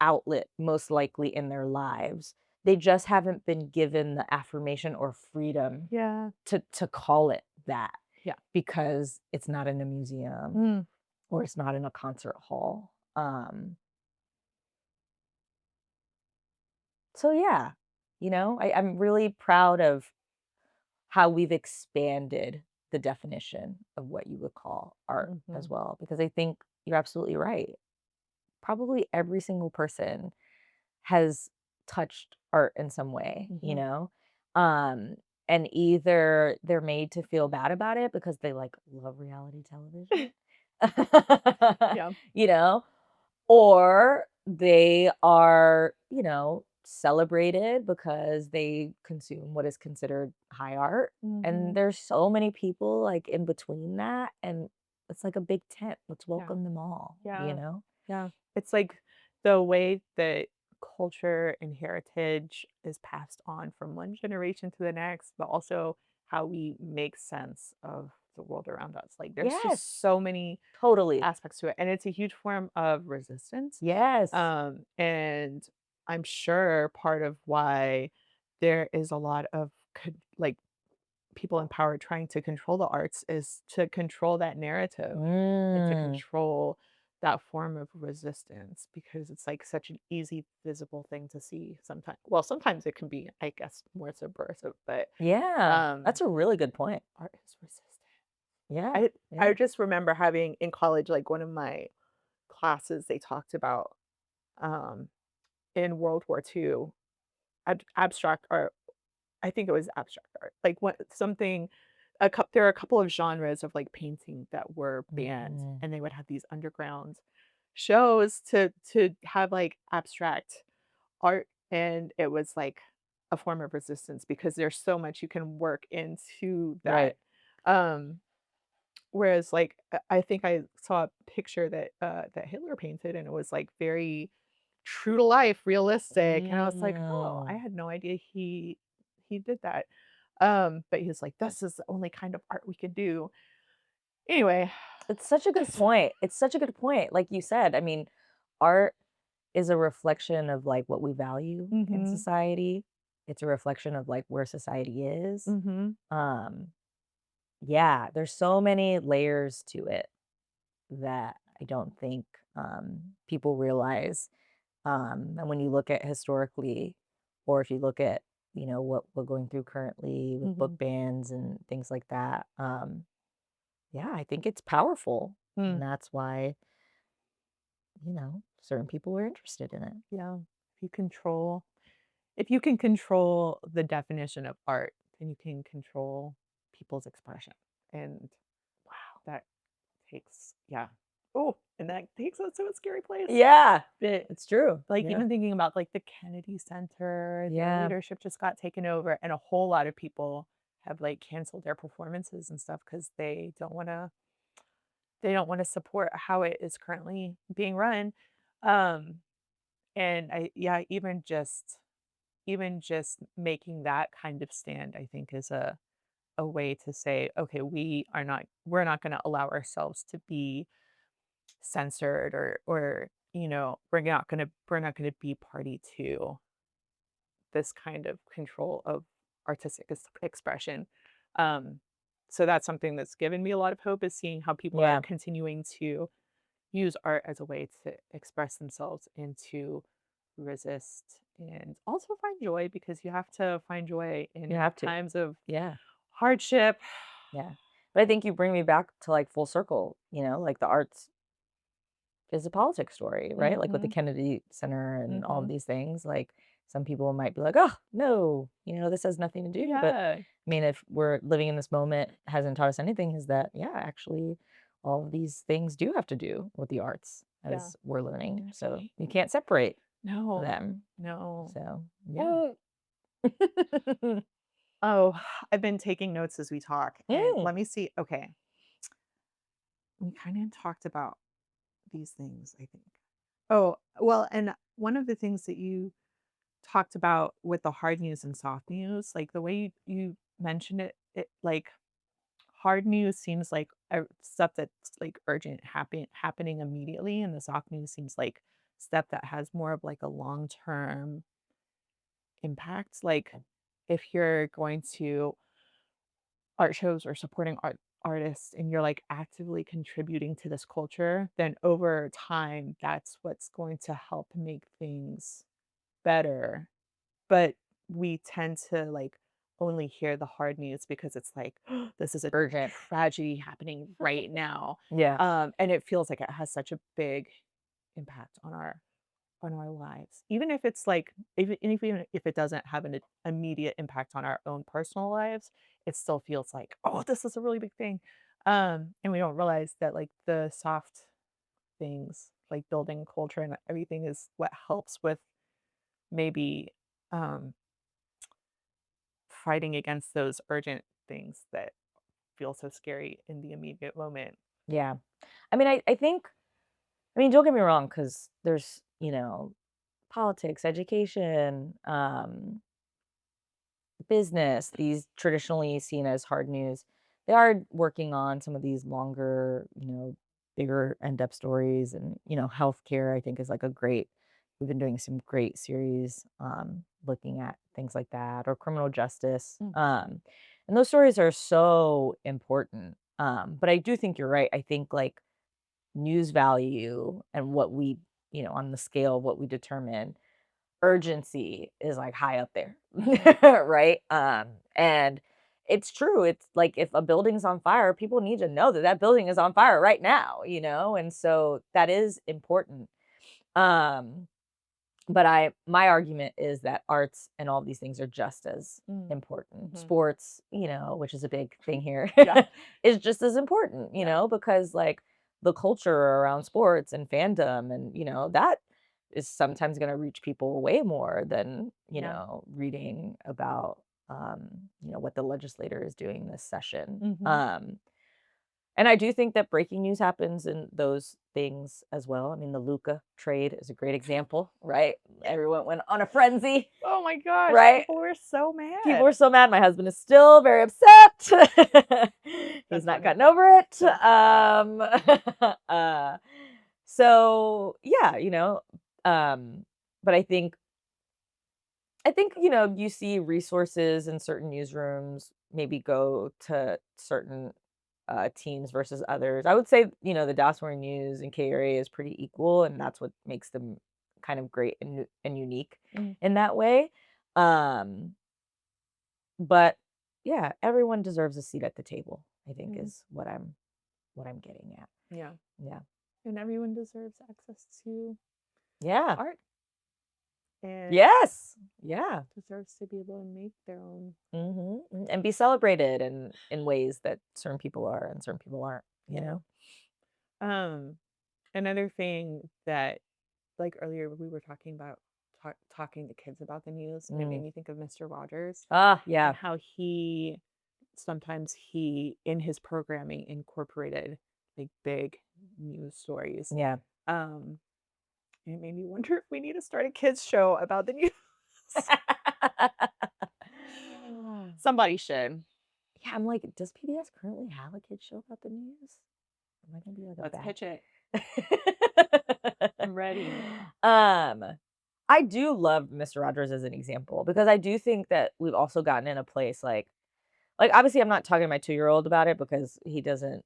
outlet most likely in their lives. They just haven't been given the affirmation or freedom Yeah. to call it that Yeah. because it's not in a museum Mm, or it's not in a concert hall. So yeah, I'm really proud of how we've expanded the definition of what you would call art as mhm, well, because I think you're absolutely right. Probably every single person has touched art in some way, mhm. Um, and either they're made to feel bad about it because they like love reality television, Yeah. you know, or they are, celebrated because they consume what is considered high art, and Mhm. there's so many people, like, in between that, and it's like a big tent. Let's Yeah. welcome them all, you Yeah. know? Yeah. It's like the way that culture and heritage is passed on from one generation to the next, but also how we make sense of the world around us. Like, there's just Yes, so many totally. aspects to it, and it's a huge form of resistance. Yes. And I'm sure part of why there is a lot of like people in power trying to control the arts is to control that narrative and to Mm, control that form of resistance because it's like such an easy visible thing to see sometimes. Well, sometimes it can be, I guess, more subversive, but yeah, um that's a really good point. art is resistant. Yeah, I yeah. just remember having in college, like one of my classes, they talked about um in World War II abstract art. I think it was abstract art. Like what something there are a couple of genres of like painting that were banned Mhm. and they would have these underground shows to have like abstract art and it was like a form of resistance because there's so much you can work into Right. that. Um Whereas, like, I think I saw a picture that, that Hitler painted, and it was, like, very true to life, realistic, and I was like, "Oh, I Mm. had no idea he did that." But he was like, "This is the only kind of art we can do." Anyway, It's such a good it's point. It's such a good point. Like you said, I mean, art is a reflection of, like, what we value in Mhm, society. It's a reflection of, like, where society is. mhm, Um, yeah, there's so many layers to it that I don't think, people realize. And when you look at historically, or if you look at, what we're going through currently with book mhm, bans and things like that, yeah, I think it's powerful. And mm, that's why, certain people were interested in it. yeah. If you can control the definition of art, then you can control people's expression, and Wow. that takes yeah. Oh, and that takes us to a scary place. Yeah, But, it's true. like, Yeah. even thinking about, like, the Kennedy Center, their Yeah. leadership just got taken over, and a whole lot of people have, like, canceled their performances and stuff because they don't wanna support how it is currently being run. Um, and I yeah, even just making that kind of stand, I think, is a way to say, "Okay, we're not gonna allow ourselves to be censored or, we're not gonna be party to this kind of control of artistic expression." Um, so that's something that's given me a lot of hope is seeing how people are Yeah. continuing to use art as a way to express themselves and to resist and also find joy because you have to find joy You in have to. times of Yeah. hardship. Yeah. But I think you bring me back to, like, full circle, like the arts is a politics story, right? Like with the Mhm, Kennedy Center and all of mhm. these things, like some people might be like, "Oh, no, this has nothing to do." But Yeah, I mean, if we're living in this moment hasn't taught us anything, is that yeah, actually all of these things do have to do with the arts yeah, as we're learning. So definitely. you can't separate No, them. no. So yeah. Well, oh, I've been taking notes as we talk, and Mm, let me see. Okay, we kind of talked about these things, I think. Oh, well, and one of the things that you talked about with the hard news and soft news, like the way you mentioned it like hard news seems like stuff that's like urgent happening immediately, and the soft news seems like stuff that has more of like a long term impact. Like if you're going to art shows or supporting artists and you're like actively contributing to this culture, then over time that's what's going to help make things better. But we tend to like only hear the hard news because it's like this is a urgent. tragedy happening right now. Yeah. And it feels like it has such a big impact on our lives. Even if it's like even if it doesn't have an immediate impact on our own personal lives, it still feels like, "Oh, this is a really big thing." And we don't realize that, like, the soft things, like building culture and everything is what helps with maybe um, fighting against those urgent things that feel so scary in the immediate moment. Yeah. I mean, I think I mean, don't get me wrong, because there's, politics, education, business, these traditionally seen as hard news. They are working on some of these longer, bigger end up stories, and, healthcare I think is like a great we've been doing some great series looking at things like that, or criminal justice. Mm, And those stories are so important. But I do think you're right. I think like news value and what we, on the scale of what we determine, urgency is like high up there. mhm, Right? And it's true. It's like if a building's on fire, people need to know that that building is on fire right now, and so that is important. Um but my argument is that arts and all these things are just as mm, important. mhm. Sports, which is a big thing here, Yeah, is just as important, yeah. because like the culture around sports and fandom, and that is sometimes going to reach people way more than, Yeah. reading about what the legislator is doing this session. Mhm. And I do think that breaking news happens in those things as well. I mean, the Luca trade is a great example, right? Yeah. Everyone went on a frenzy, Oh my gosh, right? people were so People mad. were so mad. My husband is still very upset. He's That's not funny. gotten over it. That's Uh, so yeah, um, but I think, you see resources in certain newsrooms maybe go to certain teams versus others. I would say, the Dallas Morning News and KERA is pretty equal, and that's what makes them kind of great and unique mm, in that way. Um, but yeah, everyone deserves a seat at the table, I think mm, is what I'm getting at. yeah, Yeah. and everyone deserves access to Yeah. art and Yes. Yeah. deserves to be able to make their own. And be celebrated in ways that certain people are and certain people aren't, you Yeah. know? Um, Another thing that, like earlier, we were talking about talking to kids about the news, and it made Mm. me think of Mr. Rogers Ah, and yeah. how he sometimes he in his programming incorporated like big news stories. Yeah. Um, it made me wonder if we need to start a kids show about the news. Somebody should. Yeah, I'm like, does PBS currently have a kids show about the news? Am I gonna be like a Let's bad pitch it. I'm ready. um, I do love Mr. Rogers as an example, because I do think that we've also gotten in a place like obviously I'm not talking to my 2-year-old about it because he doesn't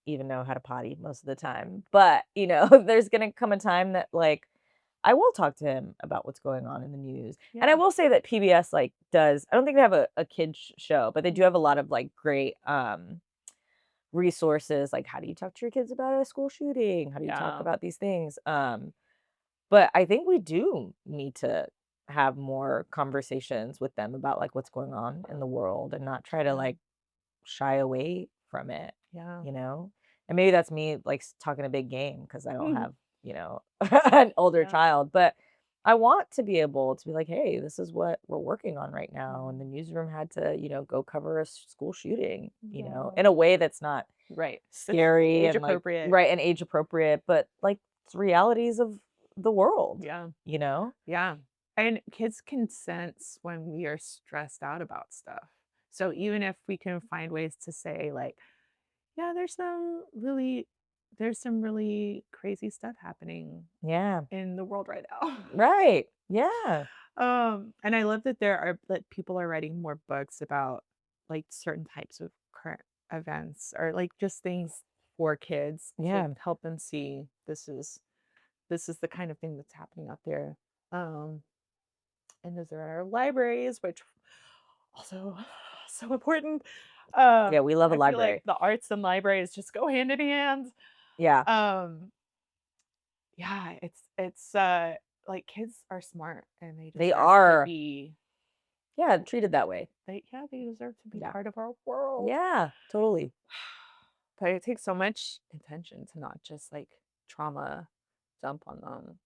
even know how to potty most of the time. But, there's gonna come a time that like I will talk to him about what's going on in the news. Yeah. And I will say that PBS like does I don't think they have a kids show, but they do have a lot of like great resources, like how do you talk to your kids about a school shooting? How do you talk Yeah. about these things? But I think we do need to have more conversations with them about like what's going on in the world, and not try to Yeah. like shy away from it, Yeah. you know? And maybe that's me like talking a big game because I don't Mhm. have, an older Yeah. child, but I want to be able to be like, hey, this is what we're working on right now. And the Mhm. newsroom had to, go cover a school shooting, Yeah. in a way that's not Right. scary Age and like, appropriate. right, and age appropriate, but like it's realities of the world, Yeah. you know? Yeah. And kids can sense when we are stressed out about stuff. So even if we can find ways to say like, yeah, there's some really crazy stuff happening Yeah. in the world right now. Right. Yeah. And I love that that people are writing more books about like certain types of current events or like just things for kids to Yeah. help them see this is the kind of thing that's happening out there. Um, and those are our libraries, which also so important. Yeah, we love a I feel like library. the arts and libraries just go hand in hand. Yeah. Um, yeah, it's like kids are smart and they They deserve to are. be Yeah, treated that way. they deserve to be Yeah. part of our world. Yeah, totally. But it takes so much intention to not just like trauma dump on them.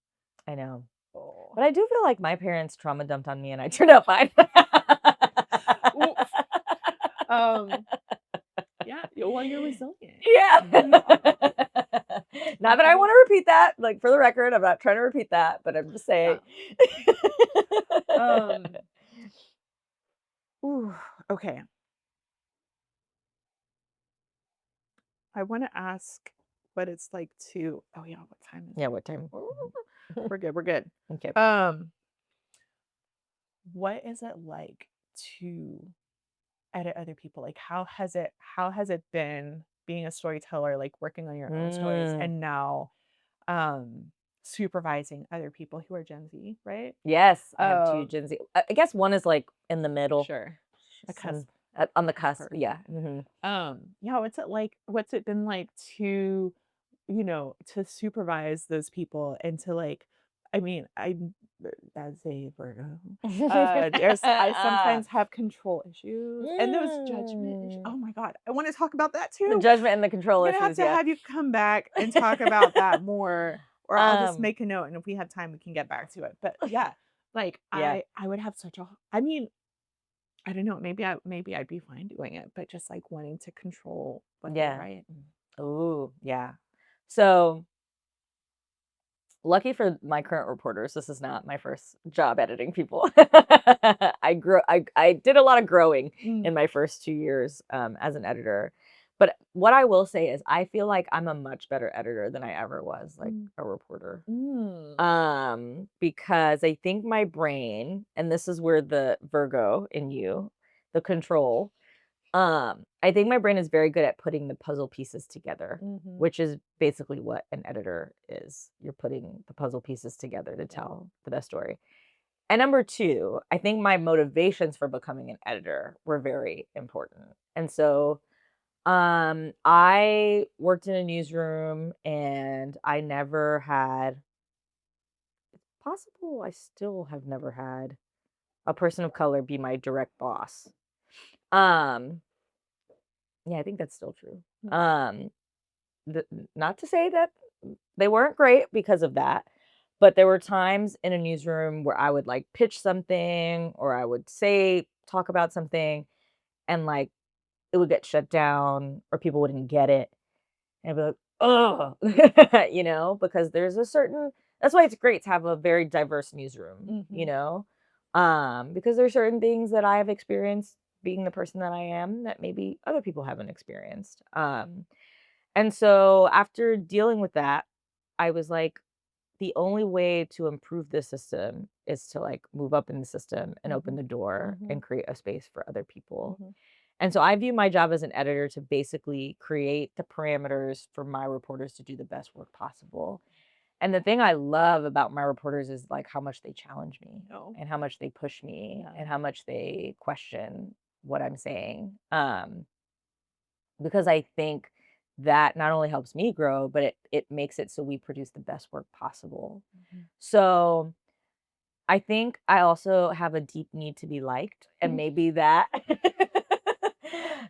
I know. Oh. But I do feel like my parents trauma dumped on me and I turned out fine. Oof. Um, yeah, well, you're resilient. Yeah. You are. Not I've that I always want to repeat that. Like, for the record, I'm not trying to repeat that, but I'm just saying. yeah. Um, ooh, okay. I wanna ask what it's like to oh, yeah, what time is Yeah, it? what time? We're good, we're good. Okay. Um, what is it like to edit other people? Like, how has it been being a storyteller, like, working on your own stories, Mm, and now, supervising other people who are Gen Z, right? yes, I have 2 Um, Gen Z. I guess one is, like, in the middle. sure. A Some cusp on the cusp cusp, yeah, person. mhm. Yeah, what's it been like to, to supervise those people and to like I mean, as a Virgo, I sometimes have control issues and those judgment issues. Mm. Oh my God, I want to talk about that The too. judgment and the I'm control gonna have issues, to yeah. have you come back and talk about that more, or I'll just Um, make a note and if we have time we can get back to it. But yeah, like yeah, I would have such a I mean, I don't know, maybe I'd be fine doing it, but just, like, wanting to control what they yeah. write. Ooh, yeah. So, lucky for my current reporters, this is not my first job editing people. I did a lot of growing Mm, in my first 2 years, as an editor. But what I will say is I feel like I'm a much better editor than I ever was, like, mm, a reporter. mm. Because I think my brain, and this is where the Virgo in you, the control, I think my brain is very good at putting the puzzle pieces together, Mhm. which is basically what an editor is. You're putting the puzzle pieces together to Yeah. tell the best story. And number 2, I think my motivations for becoming an editor were very important. And so, I worked in a newsroom and I never had possible I still have never had a person of color be my direct boss. Um, yeah, I think that's still true. Mm, Um, not to say that they weren't great because of that, but there were times in a newsroom where I would like pitch something or I would say talk about something and like it would get shut down or people wouldn't get it. And I'd be like, oh, because there's a certain that's why it's great to have a very diverse newsroom, mhm. because there's certain things that I have experienced being the person that I am that maybe other people haven't experienced. And so after dealing with that, I was like, the only way to improve the system is to like move up in the system and open Mhm. the door and Mhm. create a space for other people. Mhm. And so I view my job as an editor to basically create the parameters for my reporters to do the best work possible. And the thing I love about my reporters is like how much they challenge me No. and how much they push me Yeah. and how much they question what I'm saying. Because I think that not only helps me grow, but it makes it so we produce the best work possible. Mhm. So I think I also have a deep need to be liked, and Mhm. maybe that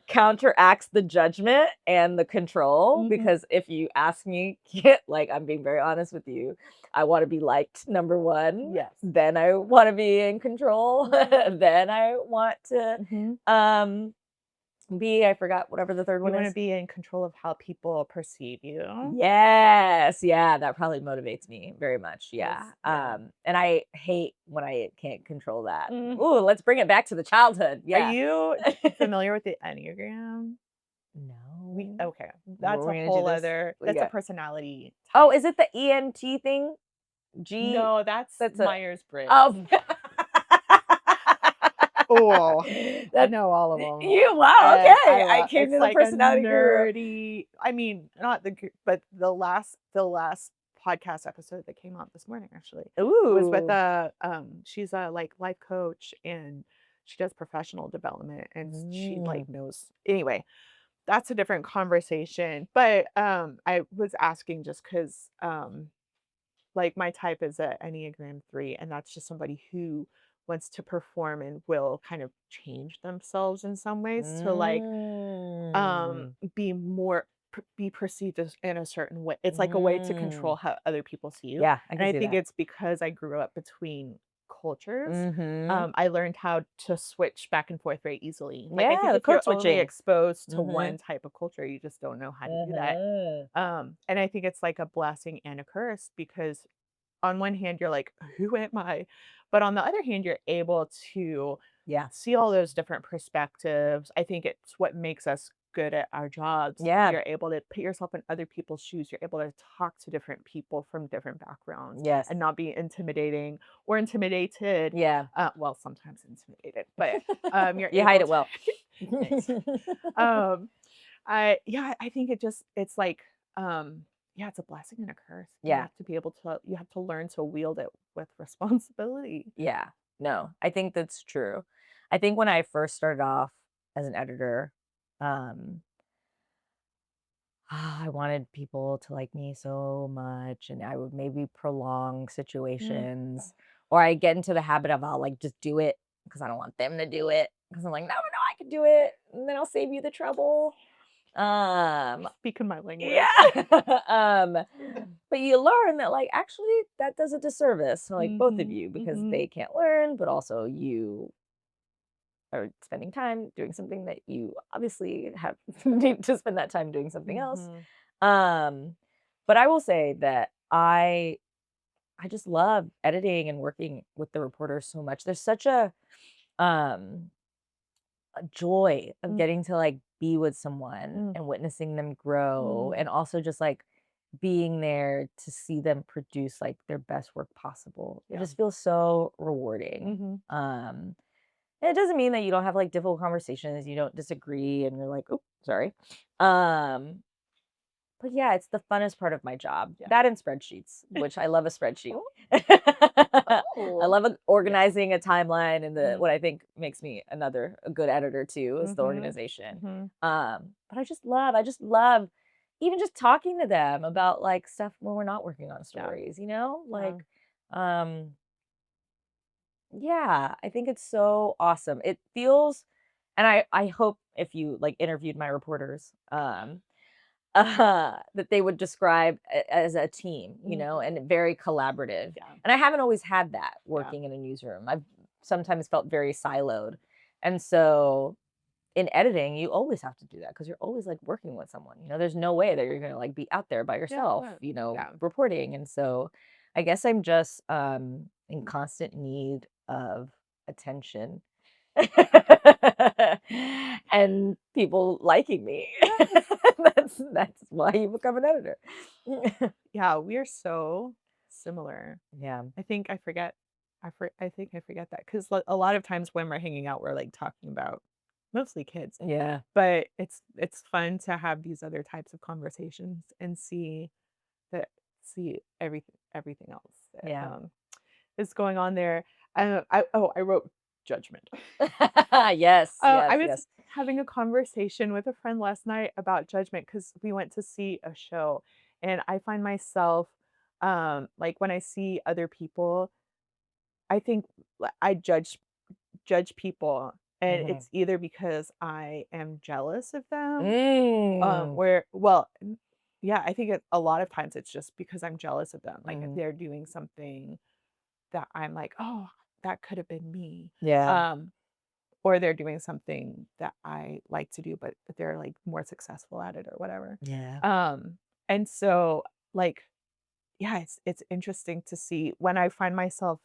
counteracts the judgment and the control. Mhm. Because if you ask me, like I'm being very honest with you, I want to be liked, number one. Yes. Then I want to be in control. Mhm. Then I want to Mhm. um, be, I forgot whatever the third You one wanna is. be in control of how people perceive you. Yes, yeah, that probably motivates me very much, yeah, Yeah. and I hate when I can't control that. Mm. Ooh, let's bring it back to the childhood, Are yeah. you familiar with the Enneagram? We No. okay. Were That's a we gonna do whole this? other We that's a got personality Oh, type. is it the ENT thing? G No, that's that's a Myers-Briggs. Oh. Oh, I That's know all of them, you wow, and I okay, I love came it's to the like a personality guru. nerdy I mean, not the g but the last podcast episode that came out this morning actually was with Ooh. she's a, like, life coach, and she does professional development, and she, Mm. like, knows anyway, that's a different conversation, but, I was asking just 'cause, like, my type is a Enneagram 3, and that's just somebody who wants to perform and will kind of change themselves in some ways to, like, Mm. be more be perceived as in a certain way. It's like a way to control Mm. how other people see you, Yeah, I and can I see think that. it's because I grew up between cultures. Mhm. I learned how to switch back and forth very easily. Like, I Yeah, think the if code you're only switching. exposed to Mhm. one type of culture, you just don't know how to do that. Mhm. And I think it's like a blessing and a curse because on one hand, you're like, "Who am I?" But on the other hand, you're able to Yeah. see all those different perspectives. I think it's what makes us good at our jobs. Yeah. You're able to put yourself in other people's shoes. You're able to talk to different people from different backgrounds Yes. and not be intimidating or intimidated. Yeah. Well, sometimes intimidated, but you're You hide able it to. well. Thanks. Um, I think it's like yeah, it's a blessing and a curse. You Yeah. have to be able to you have to learn to wield it with responsibility. Yeah. No, I think that's true. I think when I first started off as an editor, um, I wanted people to like me so much, and I would maybe prolong Mm. situations, or I get into the habit of I'll like just do it because I don't want them to do it because I'm like, no, no, I can do it, and then I'll save you the trouble. Speaking my language. Yeah. um, but you learn that like actually that does a disservice to like both of Mhm. you because Mhm. they can't learn, but also you are spending time doing something that you obviously have need to spend that time doing something else. Mhm. Um, but I will say that I just love editing and working with the reporters so much. There's such um a joy of Mm. getting to like be with someone Mm. and witnessing them grow Mm. and also just like being there to see them produce like their best work possible. It Yeah. just feels so rewarding. Mhm. And it doesn't mean that you don't have like difficult conversations, you don't disagree and you're like, "Oh, sorry." Um, but yeah, it's the funnest part of my job. Yeah. That and spreadsheets, which I love a spreadsheet. Oh. I Oh. love Yeah. organizing a timeline and the Mm. what I think makes me a good editor too is the Mhm. organization. Mhm. But I just love even just talking to them about like stuff when we're not working on Yeah. stories, you know? Yeah. Like um yeah, I think it's so awesome. It feels and I hope if you like interviewed my reporters, that they would describe as a team, you know, Mhm. and very collaborative. Yeah. And I haven't always had that Yeah. working in a newsroom. I've sometimes felt very siloed. And so in editing, you always have to do that because you're always like working with someone. You know, there's no way that you're gonna like be out there by Yeah. yourself, Yeah. you know, Yeah. reporting. And so I guess I'm just in constant need of attention and people liking me. Yes. That's why you become an editor. Yeah, we're so similar. Yeah. I think I forget I think I forget that 'cause a lot of times when we're hanging out, we're, like, talking about mostly kids, Yeah. but it's fun to have these other types of conversations and that see everything else that, Yeah. is going on there. I wrote judgment. Yes, I yes, was yes. having a conversation with a friend last night about judgment because we went to see a show, and I find myself, like, when I see other people, I think I judge people, and Mhm. it's either because I am jealous of them, Mm. where well, yeah, I think a lot of times it's just because I'm jealous of them, like, Mhm. they're doing something that I'm like, "Oh, that could have been me." Yeah. Um, or they're doing something that I like to do, but they're, like, more successful at it or whatever. Yeah. Um, and so, like, yeah, it's interesting to see when I find myself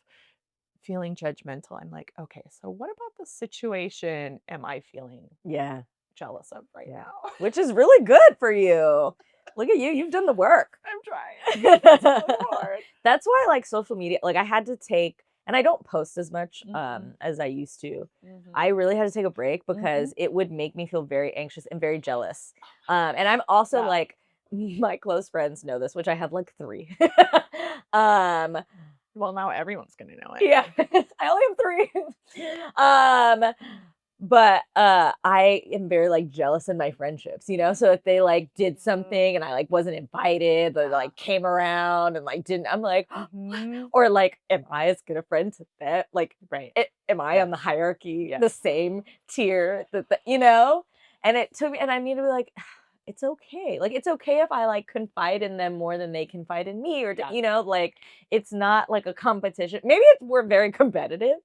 feeling judgmental, I'm like, "Okay, so what about the situation am I feeling Yeah. jealous of right Yeah. now?" Which is really good for you. Look at you, you've done the work. I'm trying. It's really hard. That's why, like, social media like, I had to take and I don't post as much, Mhm, as I used to. I mhm, really had to take a break mhm. because it would make me feel very anxious and very jealous. And I'm also, Yeah. like my close friends know this, which I have, like, 3. Um, Well, now everyone's gonna know it. yeah, I only have 3. Um, but, I am very, like, jealous in my friendships, you know? So if they, like, did Mhm. something and I, like, wasn't invited, but, Yeah. like, came around and, like, didn't I'm like, Mhm. or, like, am I as good a friend to that? Like, Right. am I on the Yes. hierarchy the Yes. same tier that the you know? And it took me and I need to be like, it's okay. Like, it's okay if I, like, confide in them more than they confide in me or, Yeah, you know, like, it's not like a competition. Maybe it's we're very competitive.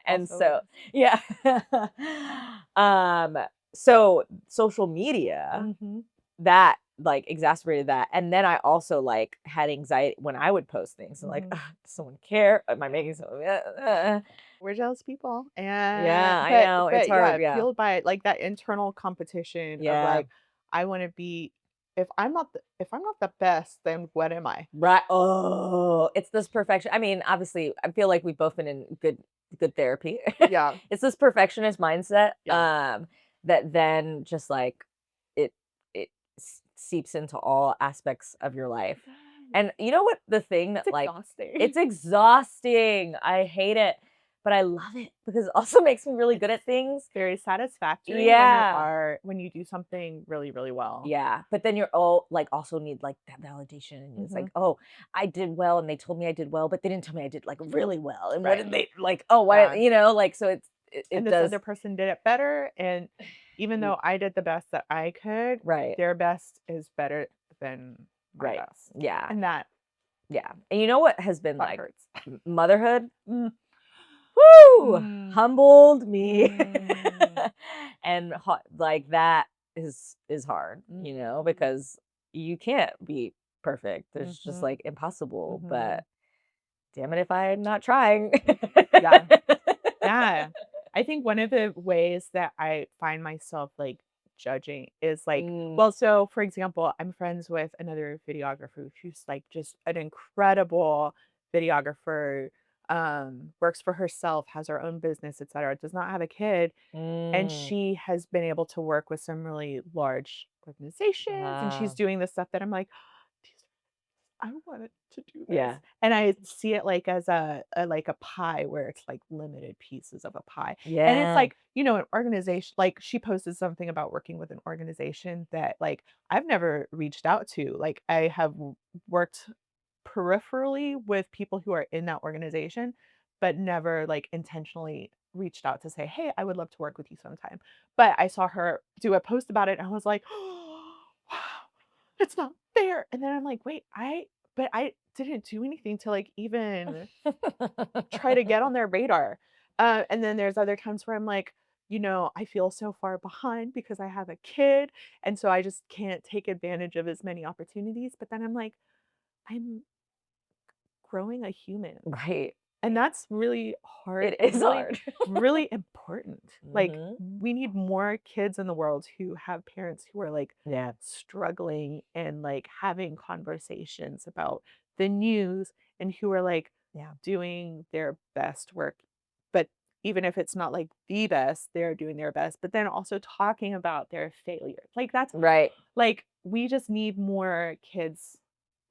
And also so is. yeah. Um, so social media, Mhm. that, like, exacerbated that, and then I also, like, had anxiety when I would post things, and like, Mhm. "Ugh, does someone care? Am I making someone" We're jealous people, and Yeah, I know, it's hard, yeah, yeah. fueled by, like, that internal competition of, Yeah. like, I wanna be if I'm not the best, then what am I? Right. Oh, it's this perfection. I mean, obviously, I feel like we've both been in good therapy. Yeah, It's this perfectionist mindset, yeah. that then just like it it seeps into all aspects of your life. It does. And you know what? The thing It's that like exhausting. it's exhausting. I hate it, but I love it because it also makes me really good It's at things. very satisfactory Yeah. when you do something really, really well. Yeah, but then you're all like, also need, like, that validation, and it's Mhm. like, "Oh, I did well, and they told me I did well, but they didn't tell me I did, like, really well, and what Right. did they like, oh, why" Yeah. you know, like, so And it this does other person did it better, and even y though I did the best that I could, right, their best is better than my right, best. yeah, And yeah, and you know what has been, that like, hurts. motherhood? Woo! Mm. Humbled me, Mm. and like, that is hard, you know, Mhm. because you can't be perfect, it's just, Mhm. like, impossible, Mhm. but damn it if I'm not trying. Yeah. Yeah. I think one of the ways that I find myself, like, judging is, like Mm, well, so, for example, I'm friends with another videographer who's, like, just an incredible videographer, works for herself, has her own business, etcetera, does not have a kid, and mm, she has been able to work with some really large organizations, and she's ah, doing this stuff that I'm like, "These I wanted to do this." yeah, And I see it like as like a pie where it's like limited pieces of a pie. And it's yeah, like, an organization like she posted something about working with an organization that like I've never reached out to. Like I have worked peripherally with people who are in that organization, but never like intentionally reached out to say, "Hey, I would love to work with you sometime." But I saw her do a post about it and I was like, "Wow, it's not fair." And then I'm like, "Wait, I didn't do anything to like even try to get on their radar." And then there's other times where I'm like, I feel so far behind because I have a kid, and so I just can't take advantage of as many opportunities. But then I'm like, I'm growing a human. right. And that's really hard, It is really, hard. really important. Like, Mhm. we need more kids in the world who have parents who are like Yeah, struggling and like having conversations about the news and who are like yeah, doing their best work. But even if it's not like the best, they're doing their best, but then also talking about their failure. Like, that's right. like, we just need more kids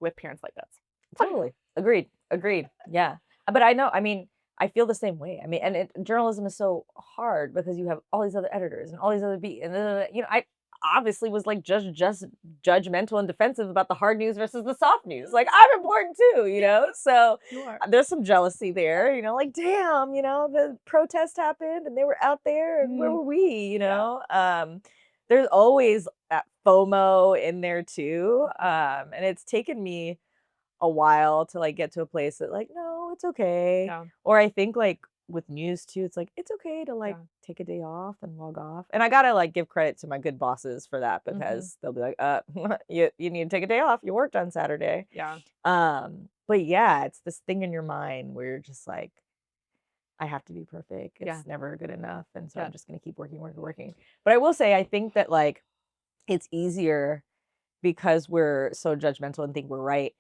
with parents like this. Totally. Agreed. Agreed. Yeah. But I know, I mean, I feel the same way. I mean, and journalism is so hard because you have all these other editors and all these other and I obviously was like just judgmental and defensive about the hard news versus the soft news. Like I'm important too, you know? So You are. there's some jealousy there, like damn, the protest happened and they were out there and where Mm, were we, yeah. there's always that FOMO in there too. Mhm. And it's taken me a while to, like, get to a place that, like, "No, it's okay." Yeah, Or I think, like, with news too, it's like, it's okay to, like, yeah. take a day off and log off. And I gotta, like, give credit to my good bosses for that Mhm. because they'll be like, you need to take a day off. You worked on Saturday." Yeah, But yeah, it's this thing in your mind where you're just like, "I have to be perfect. yeah, It's never good enough, and so yeah. I'm just gonna keep working, working, working." But I will say, I think that, like, it's easier because we're so judgmental and think we're right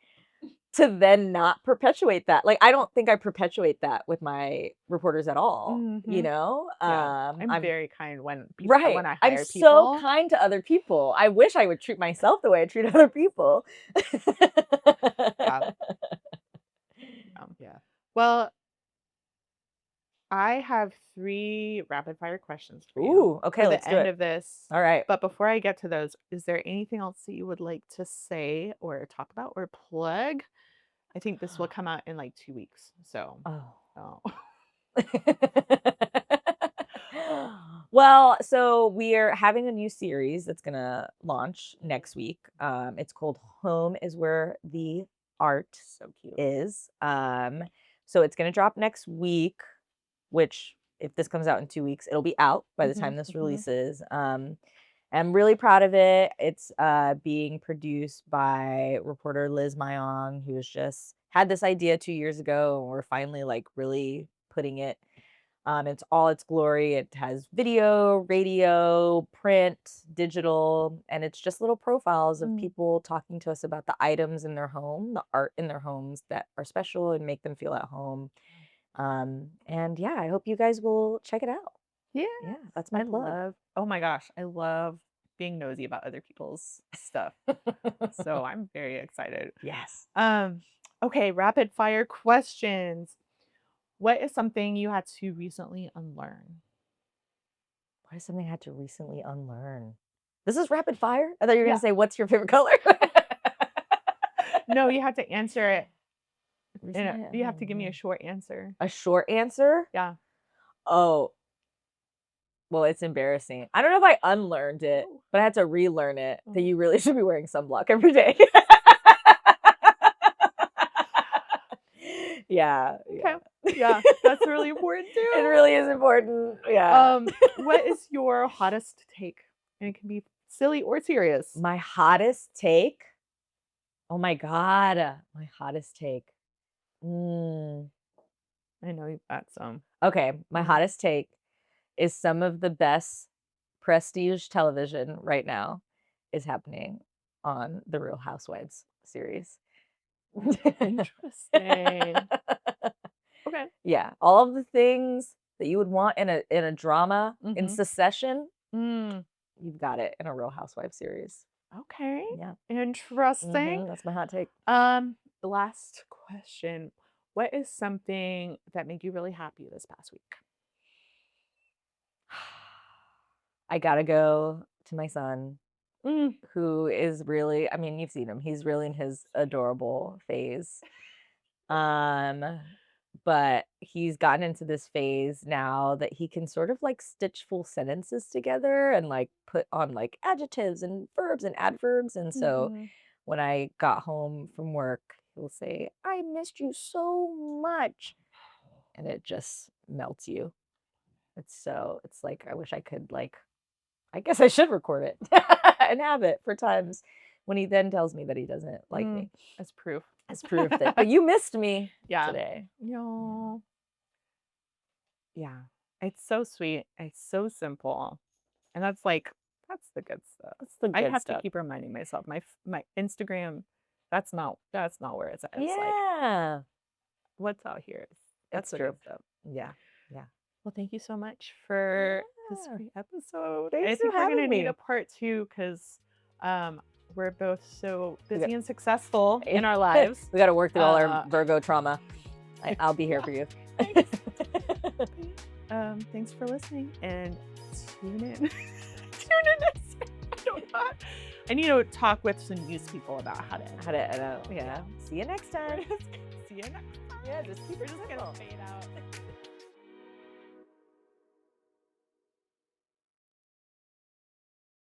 to then not perpetuate that. Like, I don't think I perpetuate that with my reporters at all, Mhm. Yeah. I'm I'm very kind right. when I I'm hire so people. kind to other people. I wish I would treat myself the way I treat other people. Yeah, yeah. Yeah. Well, I have 3 rapid fire questions for you Ooh, okay, for the let's do end it. of this, All right. but before I get to those, is there anything else that you would like to say or talk about or plug? I think this will come out in, like, 2 weeks, so Oh. oh. Well, so we're having a new series that's gonna launch next week. It's called Home is Where the Art So cute. is. So it's gonna drop next week, which if this comes out in 2 weeks, it'll be out by the Mhm, time this mhm. releases. I'm really proud of it. It's being produced by reporter Liz Mayong, who's just had this idea 2 years ago, and we're finally like really putting it it's all its glory. It has video, radio, print, digital, and it's just little profiles of Mm. people talking to us about the items in their home, the art in their homes that are special and make them feel at home. And yeah, I hope you guys will check it out. Yes, Yeah, that's my I plug. love oh my gosh, I love being nosy about other people's stuff. So I'm very excited. Yes. Um, okay, rapid fire questions. What is something you had to recently unlearn? What is something I had to recently unlearn? This is rapid fire? I thought you were gonna Yeah. say, what's your favorite color? No, you have to answer it Recently, you have to give me a short answer. a short answer? Yeah. Oh, well, it's embarrassing. I don't know if I unlearned it, Oh. but I had to relearn it that Oh. you really should be wearing sunblock every day. Yeah, Okay. yeah. Yeah, that's really important It too. really is important. Yeah. What is your hottest take? And it can be silly or serious. My hottest take? Oh my God. My hottest take. Mm. I know you've got some. Okay, my Mhm. hottest take is some of the best prestige television right now is happening on the Real Housewives series. Interesting. Okay. Yeah, all of the things that you would want in a drama, in Mhm. Succession, Mm, you've got it in a Real Housewives series. okay. Yeah. Interesting. That's my hot take. The last question. What is something that made you really happy this past week? I gotta go to my son, Mm, who is really, I mean, you've seen him. He's really in his adorable phase. Um, but he's gotten into this phase now that he can sort of like stitch full sentences together and like put on like adjectives and verbs and adverbs. And so mhm. when I got home from work, he'll say, I missed you so much. And it just melts you. It's like, I wish I could, like, I guess I should record it and have it for times when he then tells me that he doesn't like Mm, me as proof. as proof that, but you missed me Yeah. today. Yeah. No. Yeah. It's so sweet. It's so simple. And that's the good stuff. That's the I good have to stuff. keep reminding myself. My Instagram, that's not where it's at. It's like Yeah, what's out here is that's it's the true. good stuff. Yeah, yeah. Well, thank you so much for this Yeah. great episode. I Thanks for think we're gonna having need a me. part two because we're both so We got busy and successful in our lives. we got to work through all our Uh, Virgo trauma. I'll be here for you. thanks. Thanks for listening and tune in. Tune in next time. I don't know. I need to talk with some news people about how to How to, yeah. See you next time. See you next time. Yeah, just keep We're it just simple. gonna fade out.